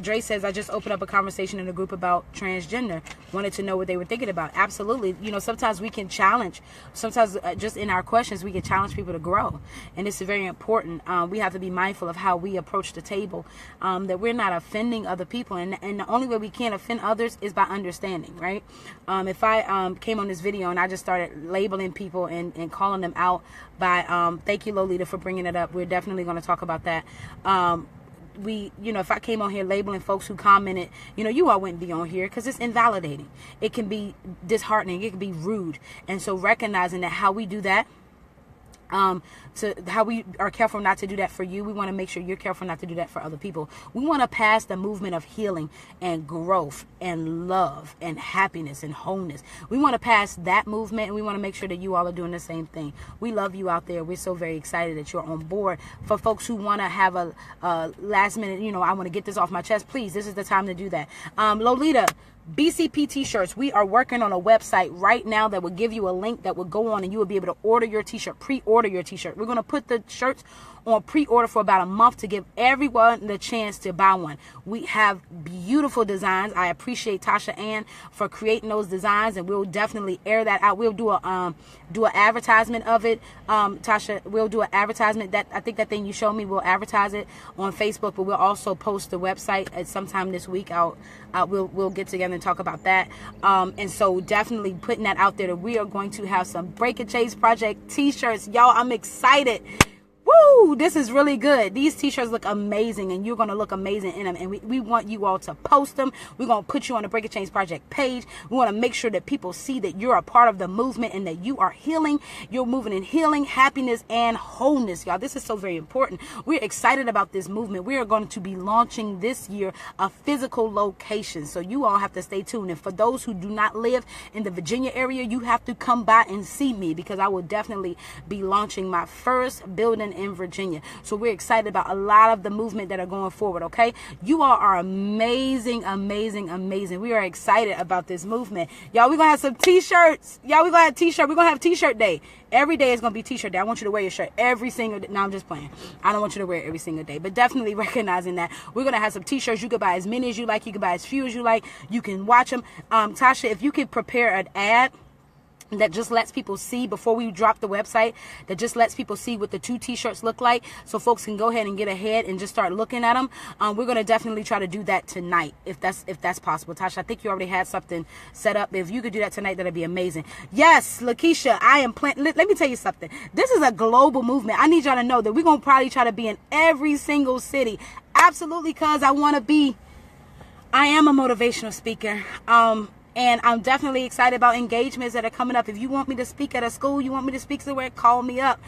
Dre says, I just opened up a conversation in a group about transgender. Wanted to know what they were thinking about. Absolutely. You know, sometimes we can challenge. Sometimes just in our questions, we can challenge people to grow. And it's very important. We have to be mindful of how we approach the table, that we're not offending other people. And the only way we can't offend others is by understanding, right? If I came on this video and I just started labeling people and calling them out by, thank you, Lolita, for bringing it up. We're definitely going to talk about that. If I came on here labeling folks who commented, you all wouldn't be on here, because it's invalidating. It can be disheartening. It can be rude. And so recognizing that how we do that, to how we are careful not to do that for you, we want to make sure you're careful not to do that for other people. We want to pass the movement of healing and growth and love and happiness and wholeness. We want to pass that movement, and we want to make sure that you all are doing the same thing. We love you out there. We're so very excited that you're on board. For folks who want to have a last minute, I want to get this off my chest, please, this is the time to do that. Lolita, BCP t-shirts, we are working on a website right now that will give you a link that will go on, and you will be able to order your t-shirt, pre-order your t-shirt. We're going to put the shirts on pre-order for about a month to give everyone the chance to buy one. We have beautiful designs. I appreciate Tasha Ann for creating those designs, and we'll definitely air that out. We'll do an advertisement of it. Tasha, we'll do an advertisement. That I think that thing you showed me, we'll advertise it on Facebook, but we'll also post the website at sometime this week. We'll get together and talk about that. And so definitely putting that out there, that we are going to have some Break and Chase Project t-shirts. Y'all, I'm excited. Woo! This is really good. These t-shirts look amazing, and you're going to look amazing in them. And we want you all to post them. We're going to put you on the Break and Change Project page. We want to make sure that people see that you're a part of the movement and that you are healing. You're moving in healing, happiness, and wholeness, y'all. This is so very important. We're excited about this movement. We are going to be launching this year a physical location. So you all have to stay tuned. And for those who do not live in the Virginia area, you have to come by and see me, because I will definitely be launching my first building in Virginia. So we're excited about a lot of the movement that are going forward. Okay, you all are amazing, amazing, amazing. We are excited about this movement, y'all. We're gonna have some t-shirts, y'all. We're gonna have t-shirt. We're gonna have t-shirt day. Every day is gonna be t-shirt day. I want you to wear your shirt every single day. No, I'm just playing. I don't want you to wear it every single day, but definitely recognizing that we're gonna have some t-shirts. You can buy as many as you like. You can buy as few as you like. You can watch them. Tasha, if you could prepare an ad that just lets people see, before we drop the website, that just lets people see what the 2 t-shirts look like, so folks can go ahead and get ahead and just start looking at them. We're going to definitely try to do that tonight, if that's possible. Tasha, I think you already had something set up. If you could do that tonight, that'd be amazing. Yes, Lakeisha, I am let me tell you something. This is a global movement. I need y'all to know that we're going to probably try to be in every single city. Absolutely, because I am a motivational speaker. And I'm definitely excited about engagements that are coming up. If you want me to speak at a school, you want me to speak somewhere, call me up.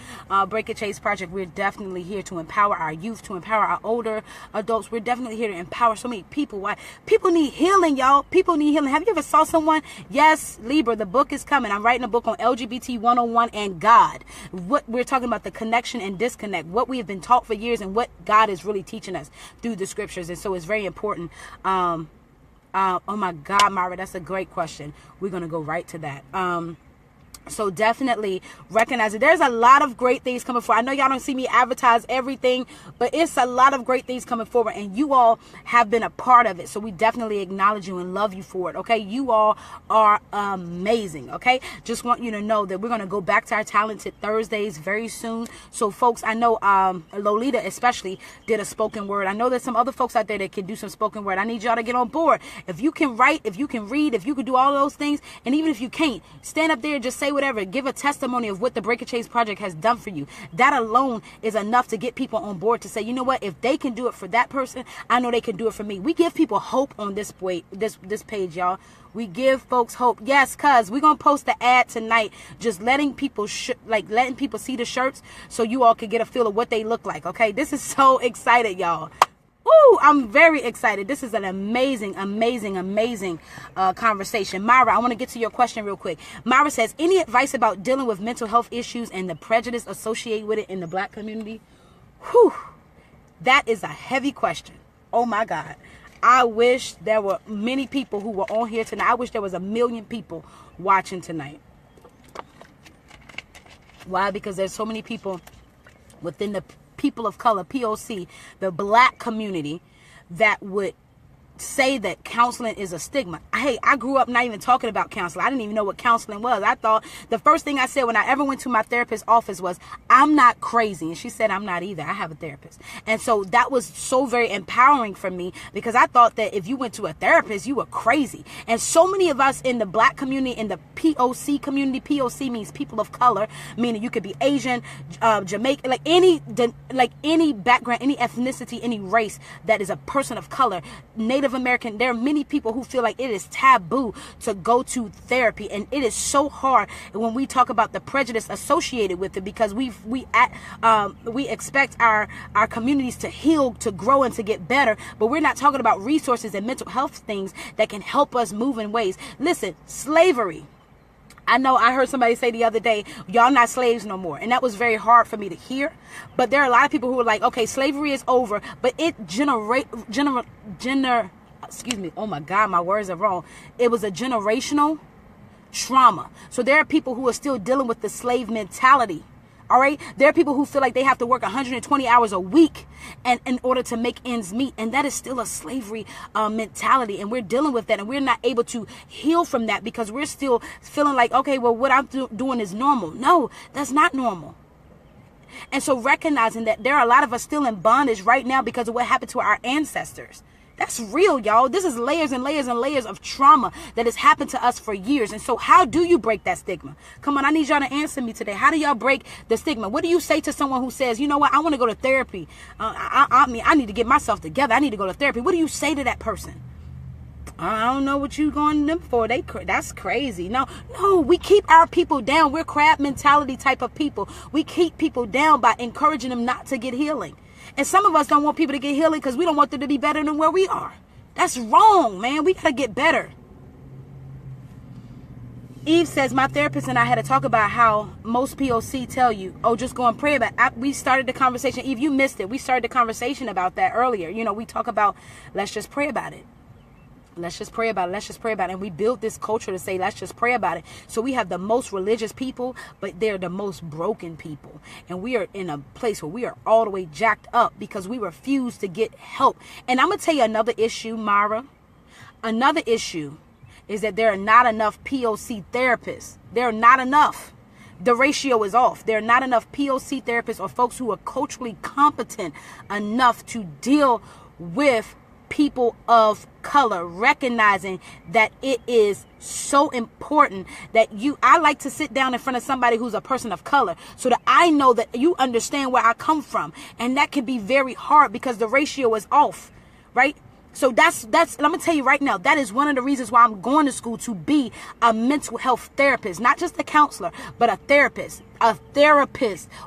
Break and Chase Project, we're definitely here to empower our youth, to empower our older adults. We're definitely here to empower so many people. Why? People need healing, y'all. People need healing. Have you ever saw someone? Yes, Libra, the book is coming. I'm writing a book on LGBT 101 and God. What we're talking about, the connection and disconnect, what we have been taught for years and what God is really teaching us through the scriptures. And so it's very important. Oh my God, Myra, that's a great question. We're going to go right to that. So definitely recognize it. There's a lot of great things coming forward. I know y'all don't see me advertise everything, but it's a lot of great things coming forward, and you all have been a part of it. So we definitely acknowledge you and love you for it. Okay, you all are amazing. Okay, just want you to know that we're going to go back to our Talented Thursdays very soon. So folks, I know Lolita especially did a spoken word. I know there's some other folks out there that can do some spoken word. I need y'all to get on board. If you can write, if you can read, if you can do all those things, and even if you can't, stand up there and just say whatever. Give a testimony of what the Break and Chase Project has done for you. That alone is enough to get people on board to say, you know what, if they can do it for that person, I know they can do it for me. We give people hope on this page, y'all. We give folks hope. Yes, cuz we're gonna post the ad tonight, just letting people letting people see the shirts so you all can get a feel of what they look like. Okay, this is so excited, y'all. Ooh, I'm very excited. This is an amazing, amazing, amazing conversation. Myra, I want to get to your question real quick. Myra says, any advice about dealing with mental health issues and the prejudice associated with it in the Black community? Whew, that is a heavy question. Oh my God. I wish there were many people who were on here tonight. I wish there was 1 million people watching tonight. Why? Because there's so many people within the people of color, POC, the Black community, that would say that counseling is a stigma. Hey, I grew up not even talking about counseling. I didn't even know what counseling was. I thought the first thing I said when I ever went to my therapist's office was, I'm not crazy. And she said, I'm not either. I have a therapist. And so that was so very empowering for me, because I thought that if you went to a therapist, you were crazy. And so many of us in the Black community, in the POC community, POC means people of color, meaning you could be Asian, Jamaican, like any background, any ethnicity, any race that is a person of color, Native American. There are many people who feel like it is taboo to go to therapy, and it is so hard when we talk about the prejudice associated with it, because we expect our communities to heal, to grow, and to get better, but we're not talking about resources and mental health things that can help us move in ways. Listen, slavery. I know I heard somebody say the other day, y'all not slaves no more. And that was very hard for me to hear. But there are a lot of people who are like, okay, slavery is over, but it excuse me, oh my God, my words are wrong. It was a generational trauma. So there are people who are still dealing with the slave mentality All right. There are people who feel like they have to work 120 hours a week and in order to make ends meet. And that is still a slavery mentality. And we're dealing with that. And we're not able to heal from that because we're still feeling like, okay, well, what I'm doing is normal. No, that's not normal. And so recognizing that there are a lot of us still in bondage right now because of what happened to our ancestors. That's real, y'all. This is layers and layers and layers of trauma that has happened to us for years. And so how do you break that stigma? Come on, I need y'all to answer me today. How do y'all break the stigma? What do you say to someone who says, you know what, I want to go to therapy. I need to get myself together. I need to go to therapy. What do you say to that person? I don't know what you going to them for. That's crazy. No, we keep our people down. We're crab mentality type of people. We keep people down by encouraging them not to get healing. And some of us don't want people to get healing because we don't want them to be better than where we are. That's wrong, man. We got to get better. Eve says, my therapist and I had to talk about how most POC tell you, oh, just go and pray about it. We started the conversation. Eve, you missed it. We started the conversation about that earlier. You know, we talk about, let's just pray about it. Let's just pray about it. Let's just pray about it. And we built this culture to say, let's just pray about it. So we have the most religious people, but they're the most broken people. And we are in a place where we are all the way jacked up because we refuse to get help. And I'm going to tell you another issue, Mara. Another issue is that there are not enough POC therapists. There are not enough. The ratio is off. There are not enough POC therapists or folks who are culturally competent enough to deal with people of color, recognizing that it is so important that I like to sit down in front of somebody who's a person of color so that I know that you understand where I come from. And that can be very hard because the ratio is off, right? So that's let me tell you right now, that is one of the reasons why I'm going to school, to be a mental health therapist, not just a counselor, but a therapist.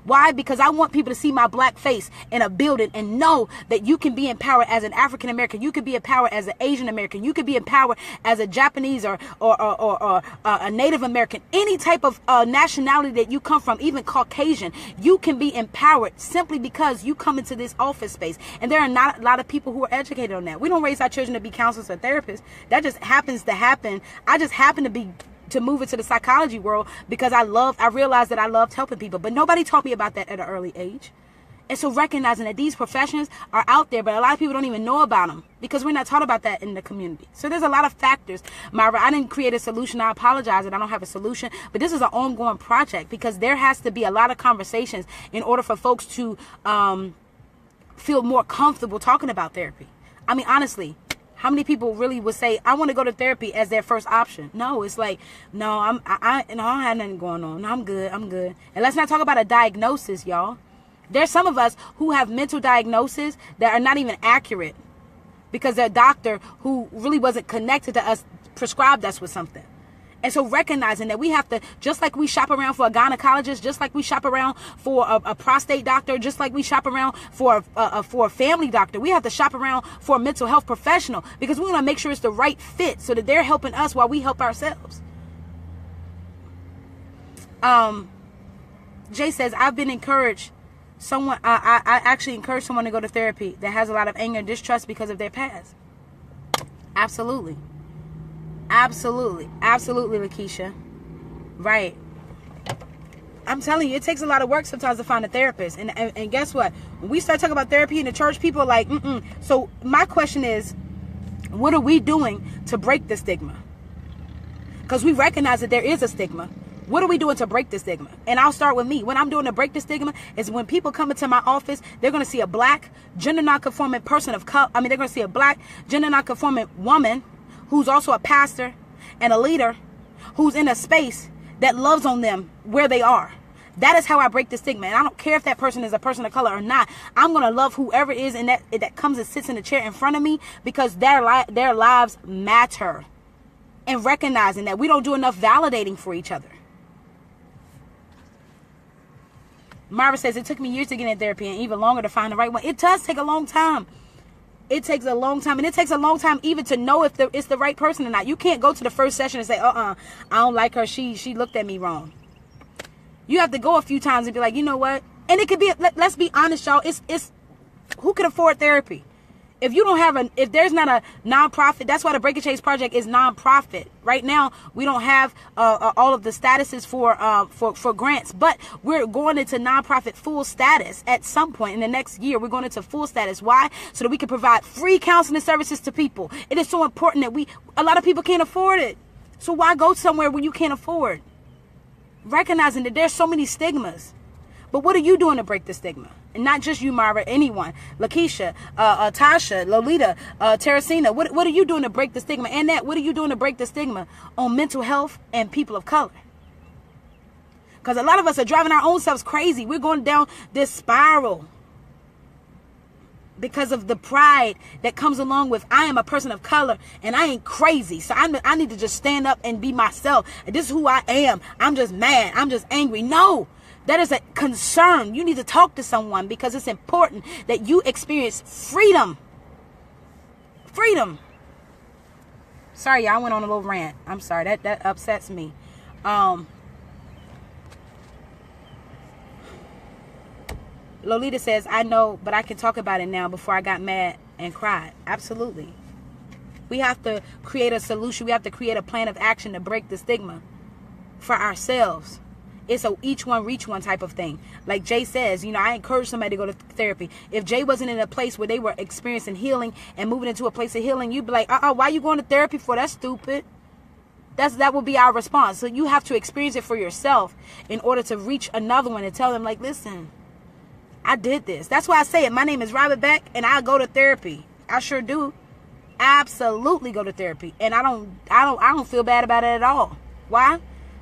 Why? Because I want people to see my black face in a building and know that you can be empowered as an African American. You can be empowered as an Asian American. You can be empowered as a Japanese or a Native American. Any type of nationality that you come from, even Caucasian, you can be empowered simply because you come into this office space. And there are not a lot of people who are educated on that. We don't raise our children to be counselors or therapists. That just happens to happen. I just happen to move into the psychology world because I realized that I loved helping people, but nobody taught me about that at an early age. And so recognizing that these professions are out there, but a lot of people don't even know about them because we're not taught about that in the community. So there's a lot of factors. Myra, I didn't create a solution. I apologize that I don't have a solution, but this is an ongoing project because there has to be a lot of conversations in order for folks to feel more comfortable talking about therapy. I mean, honestly, how many people really would say, I want to go to therapy as their first option? No, it's like, no, I don't have nothing going on. No, I'm good. And let's not talk about a diagnosis, y'all. There's some of us who have mental diagnoses that are not even accurate because their doctor, who really wasn't connected to us, prescribed us with something. And so recognizing that we have to, just like we shop around for a gynecologist, just like we shop around for a prostate doctor, just like we shop around for a family doctor, we have to shop around for a mental health professional because we want to make sure it's the right fit so that they're helping us while we help ourselves. Jay says, I've been encouraged. I actually encourage someone to go to therapy that has a lot of anger and distrust because of their past. Absolutely. Absolutely, Lakeisha. Right. I'm telling you, it takes a lot of work sometimes to find a therapist. And guess what? When we start talking about therapy in the church, people are like, So my question is, what are we doing to break the stigma? Because we recognize that there is a stigma. What are we doing to break the stigma? And I'll start with me. What I'm doing to break the stigma is when people come into my office, they're going to see a black, gender non-conforming person of color. They're going to see a black, gender non-conforming woman who's also a pastor and a leader who's in a space that loves on them where they are. That is how I break the stigma. And I don't care if that person is a person of color or not. I'm going to love whoever it is that comes and sits in the chair in front of me because their lives matter. And recognizing that we don't do enough validating for each other. Marva says, it took me years to get in therapy and even longer to find the right one. It does take a long time. It takes a long time. And it takes a long time even to know if it's the right person or not. You can't go to the first session and say, I don't like her. She looked at me wrong. You have to go a few times and be like, you know what? And it could be, let's be honest, y'all. It's who can afford therapy? If you don't have if there's not a nonprofit, that's why the Break and Change Project is nonprofit. Right now, we don't have all of the statuses for grants, but we're going into nonprofit full status at some point in the next year. We're going into full status. Why? So that we can provide free counseling services to people. It is so important that a lot of people can't afford it. So why go somewhere where you can't afford? Recognizing that there's so many stigmas. But what are you doing to break the stigma? And not just you, Mara, anyone. Lakeisha, Tasha, Lolita, Teresina. What are you doing to break the stigma? And what are you doing to break the stigma on mental health and people of color? Because a lot of us are driving our own selves crazy. We're going down this spiral because of the pride that comes along with, I am a person of color and I ain't crazy. So I need to just stand up and be myself. And this is who I am. I'm just mad. I'm just angry. No. That is a concern. You need to talk to someone because it's important that you experience freedom. Freedom. Sorry, y'all, I went on a little rant. I'm sorry. That upsets me. Lolita says, I know, but I can talk about it now before I got mad and cried. Absolutely. We have to create a solution. We have to create a plan of action to break the stigma for ourselves. It's a each one reach one type of thing. Like Jay says, I encourage somebody to go to therapy. If Jay wasn't in a place where they were experiencing healing and moving into a place of healing, you'd be like, why are you going to therapy for? That's stupid. That would be our response. So you have to experience it for yourself in order to reach another one and tell them, like, listen, I did this. That's why I say it. My name is Robert Beck and I go to therapy. I sure do. Absolutely go to therapy. And I don't feel bad about it at all. Why?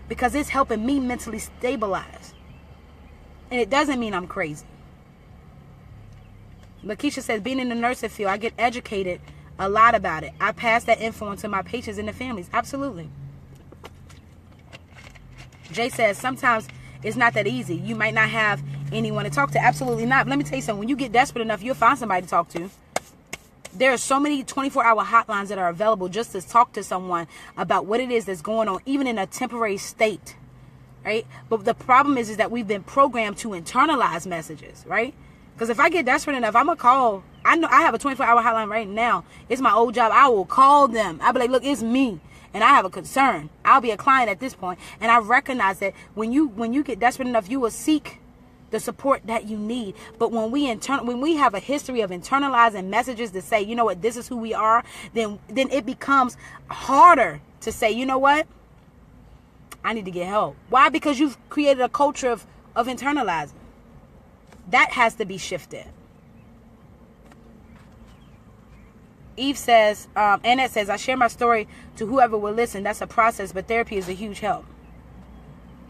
Because it's helping me mentally stabilize. And it doesn't mean I'm crazy. Lakeisha says, being in the nursing field, I get educated a lot about it. I pass that info on to my patients and their families. Absolutely. Jay says, sometimes it's not that easy. You might not have anyone to talk to. Absolutely not. But let me tell you something. When you get desperate enough, you'll find somebody to talk to. There are so many 24-hour hotlines that are available just to talk to someone about what it is that's going on, even in a temporary state, right? But the problem is that we've been programmed to internalize messages, right? Because if I get desperate enough, I'm going to call. I know I have a 24-hour hotline right now. It's my old job. I will call them. I'll be like, look, it's me. And I have a concern. I'll be a client at this point. And I recognize that when you get desperate enough, you will seek the support that you need. But when we have a history of internalizing messages that say, you know what, this is who we are, then it becomes harder to say, you know what, I need to get help. Why? Because you've created a culture of internalizing. That has to be shifted. Eve says, Annette says, I share my story to whoever will listen. That's a process, but therapy is a huge help.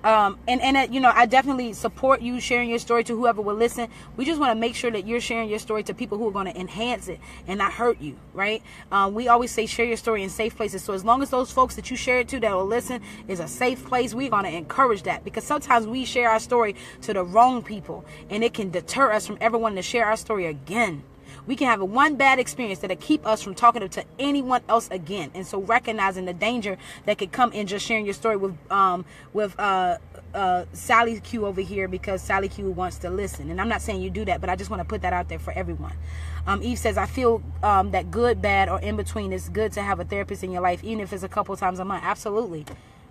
And I definitely support you sharing your story to whoever will listen. We just want to make sure that you're sharing your story to people who are going to enhance it and not hurt you, right? We always say share your story in safe places. So as long as those folks that you share it to that will listen is a safe place, we're going to encourage that, because sometimes we share our story to the wrong people and it can deter us from ever wanting to share our story again. We can have one bad experience that'll keep us from talking to anyone else again. And so recognizing the danger that could come in just sharing your story with Sally Q over here, because Sally Q wants to listen. And I'm not saying you do that, but I just want to put that out there for everyone. Eve says, I feel that good, bad, or in between, it's good to have a therapist in your life, even if it's a couple times a month. Absolutely.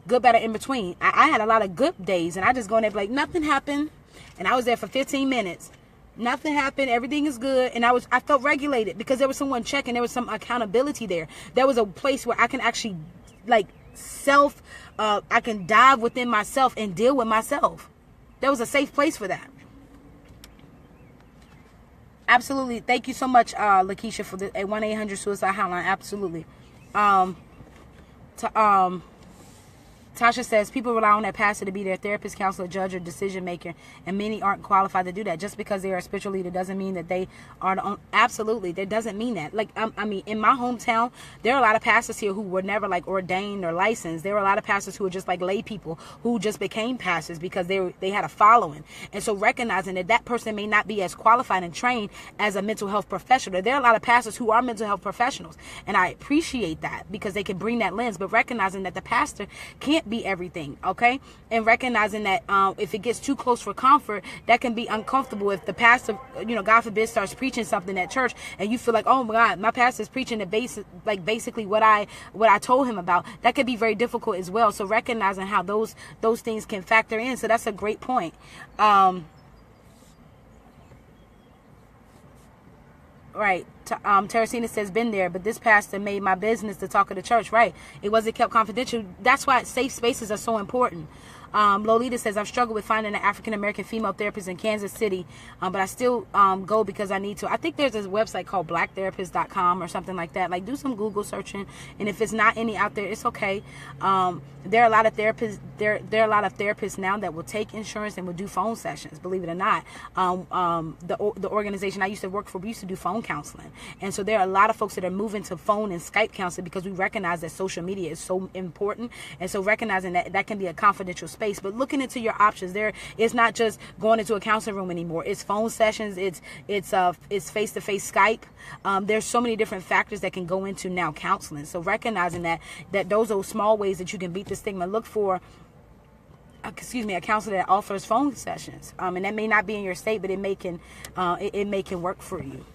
Good, bad, or in between. I had a lot of good days, and I just go in there like, nothing happened. And I was there for 15 minutes. Nothing happened. Everything is good. And I felt regulated because there was someone checking. There was some accountability there. There was a place where I can actually I can dive within myself and deal with myself. There was a safe place for that. Absolutely. Thank you so much, Lakeisha, for the 1-800 suicide hotline. Absolutely. Tasha says, people rely on their pastor to be their therapist, counselor, judge, or decision maker, and many aren't qualified to do that. Just because they are a spiritual leader doesn't mean that they are the only. Absolutely, that doesn't mean that. In my hometown, there are a lot of pastors here who were never ordained or licensed. There were a lot of pastors who were just lay people who just became pastors because they had a following. And so recognizing that person may not be as qualified and trained as a mental health professional. There are a lot of pastors who are mental health professionals, and I appreciate that because they can bring that lens. But recognizing that the pastor can't be everything, okay? And recognizing that if it gets too close for comfort, that can be uncomfortable. If the pastor, God forbid, starts preaching something at church and you feel like, oh my God, my pastor's preaching basically what I told him about, that could be very difficult as well. So recognizing how those things can factor in. So that's a great point. Right. Teresina says, been there, but this pastor made my business the talk of the church. Right. It wasn't kept confidential. That's why safe spaces are so important. Lolita says, I've struggled with finding an African-American female therapist in Kansas City, but I still go because I need to. I think there's a website called blacktherapist.com or something like that. Like, do some Google searching, and if it's not any out there, it's okay. There are a lot of therapists. There are a lot of therapists now that will take insurance and will do phone sessions. Believe it or not, the organization I used to work for, we used to do phone counseling, and so there are a lot of folks that are moving to phone and Skype counseling because we recognize that social media is so important, and so recognizing that can be a confidential space. But looking into your options, it's not just going into a counseling room anymore. It's phone sessions. It's face-to-face Skype. There's so many different factors that can go into now counseling. So recognizing that those are small ways that you can beat the stigma. Look for a counselor that offers phone sessions, and that may not be in your state, but it may can work for you,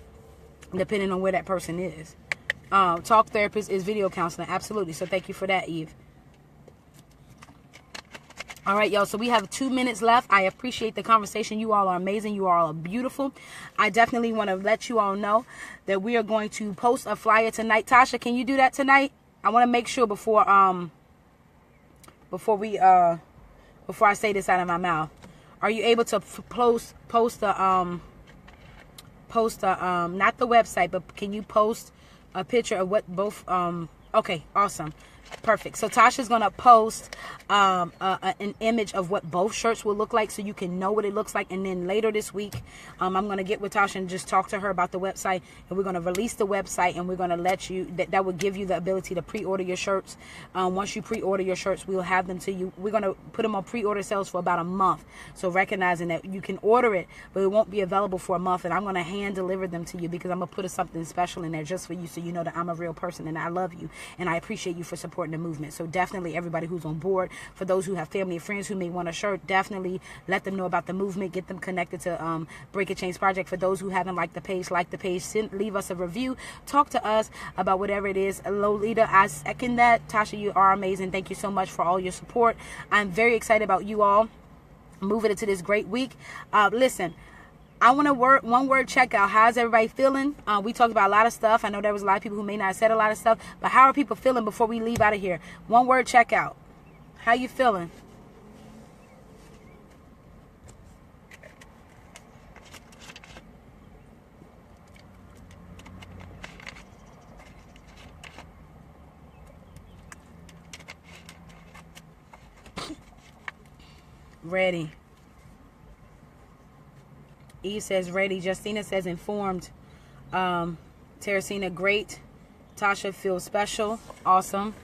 depending on where that person is. Talk therapist is video counseling, absolutely. So thank you for that, Eve. All right, y'all. So we have 2 minutes left. I appreciate the conversation. You all are amazing. You all are beautiful. I definitely want to let you all know that we are going to post a flyer tonight. Tasha, can you do that tonight? I want to make sure before I say this out of my mouth. Are you able to post not the website, but can you post a picture of what both okay, awesome. Perfect. So Tasha's going to post an image of what both shirts will look like so you can know what it looks like. And then later this week, I'm going to get with Tasha and just talk to her about the website. And we're going to release the website, and we're going to let you, that will give you the ability to pre-order your shirts. Once you pre-order your shirts, we'll have them to you. We're going to put them on pre-order sales for about a month. So recognizing that you can order it, but it won't be available for a month. And I'm going to hand deliver them to you because I'm going to put something special in there just for you so you know that I'm a real person and I love you. And I appreciate you for supporting the movement. So definitely everybody who's on board, for those who have family and friends who may want a shirt, definitely let them know about the movement, get them connected to Break It Change Project. For those who haven't liked the page, leave us a review, talk to us about whatever it is. Lolita, I second that. Tasha, you are amazing. Thank you so much for all your support. I'm very excited about you all moving into this great week. Listen, I want one word checkout. How's everybody feeling? We talked about a lot of stuff. I know there was a lot of people who may not have said a lot of stuff, but how are people feeling before we leave out of here? One word checkout. How you feeling? Ready. Eve says ready. Justina says informed. Teresina, great. Tasha feels special. Awesome.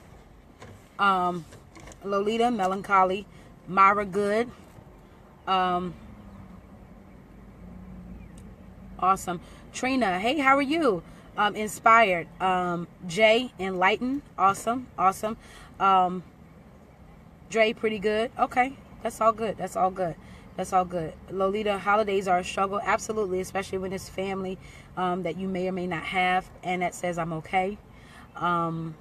Lolita, melancholy. Myra, good. Awesome. Trina, hey, how are you? Inspired. Jay, enlightened. Awesome. Dre, pretty good. Okay. That's all good. Lolita, holidays are a struggle. Absolutely, especially when it's family that you may or may not have, and that says I'm okay. So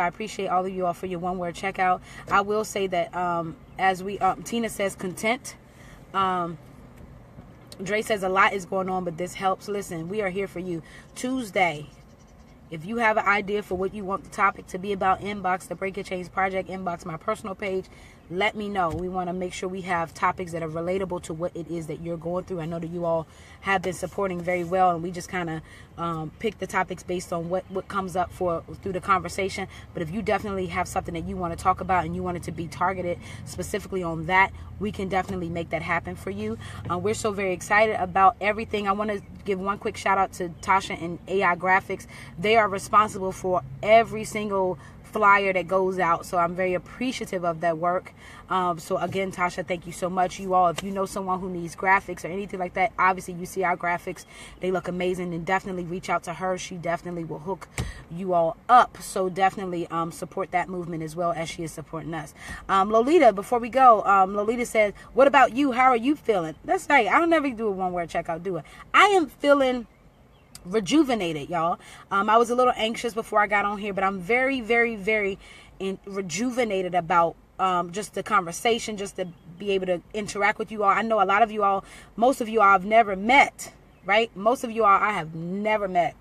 I appreciate all of you all for your one-word checkout. I will say that Tina says content. Dre says a lot is going on, but this helps. Listen, we are here for you. Tuesday, if you have an idea for what you want the topic to be about, inbox the Break It Change Project, inbox my personal page. Let me know. We want to make sure we have topics that are relatable to what it is that you're going through. I know that you all have been supporting very well, and we just kind of pick the topics based on what comes up through the conversation. But if you definitely have something that you want to talk about and you want it to be targeted specifically on that, we can definitely make that happen for you. We're so very excited about everything. I want to give one quick shout out to Tasha and AI Graphics. They are responsible for every single flyer that goes out. So I'm very appreciative of that work. So again, Tasha, thank you so much. You all, if you know someone who needs graphics or anything like that, obviously you see our graphics, they look amazing, and definitely reach out to her. She definitely will hook you all up. So definitely support that movement as well as she is supporting us. Lolita, before we go, Lolita said, what about you? How are you feeling? That's right. I'll never do a one-word checkout, do it. I am feeling rejuvenated, y'all. I was a little anxious before I got on here, but I'm very, very, very rejuvenated about just the conversation, just to be able to interact with you all. I know a lot of you all, most of you all I've never met, right? Most of you all I have never met,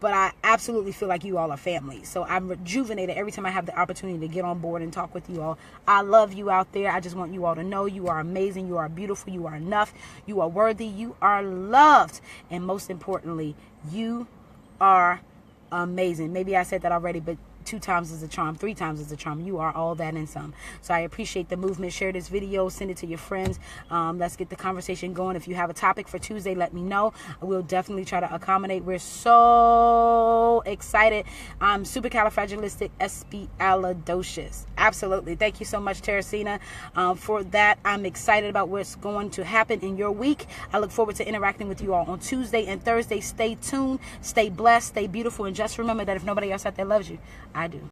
but I absolutely feel like you all are family. So I'm rejuvenated every time I have the opportunity to get on board and talk with you all. I love you out there. I just want you all to know you are amazing. You are beautiful. You are enough. You are worthy. You are loved. And most importantly, you are amazing. Maybe I said that already, but 2 times is a charm, 3 times is a charm. You are all that and some. So I appreciate the movement. Share this video, send it to your friends. Let's get the conversation going. If you have a topic for Tuesday, let me know. We'll definitely try to accommodate. We're so excited. Supercalifragilisticexpialidocious. Absolutely. Thank you so much, Teresina, for that. I'm excited about what's going to happen in your week. I look forward to interacting with you all on Tuesday and Thursday. Stay tuned, stay blessed, stay beautiful, and just remember that if nobody else out there loves you, I do.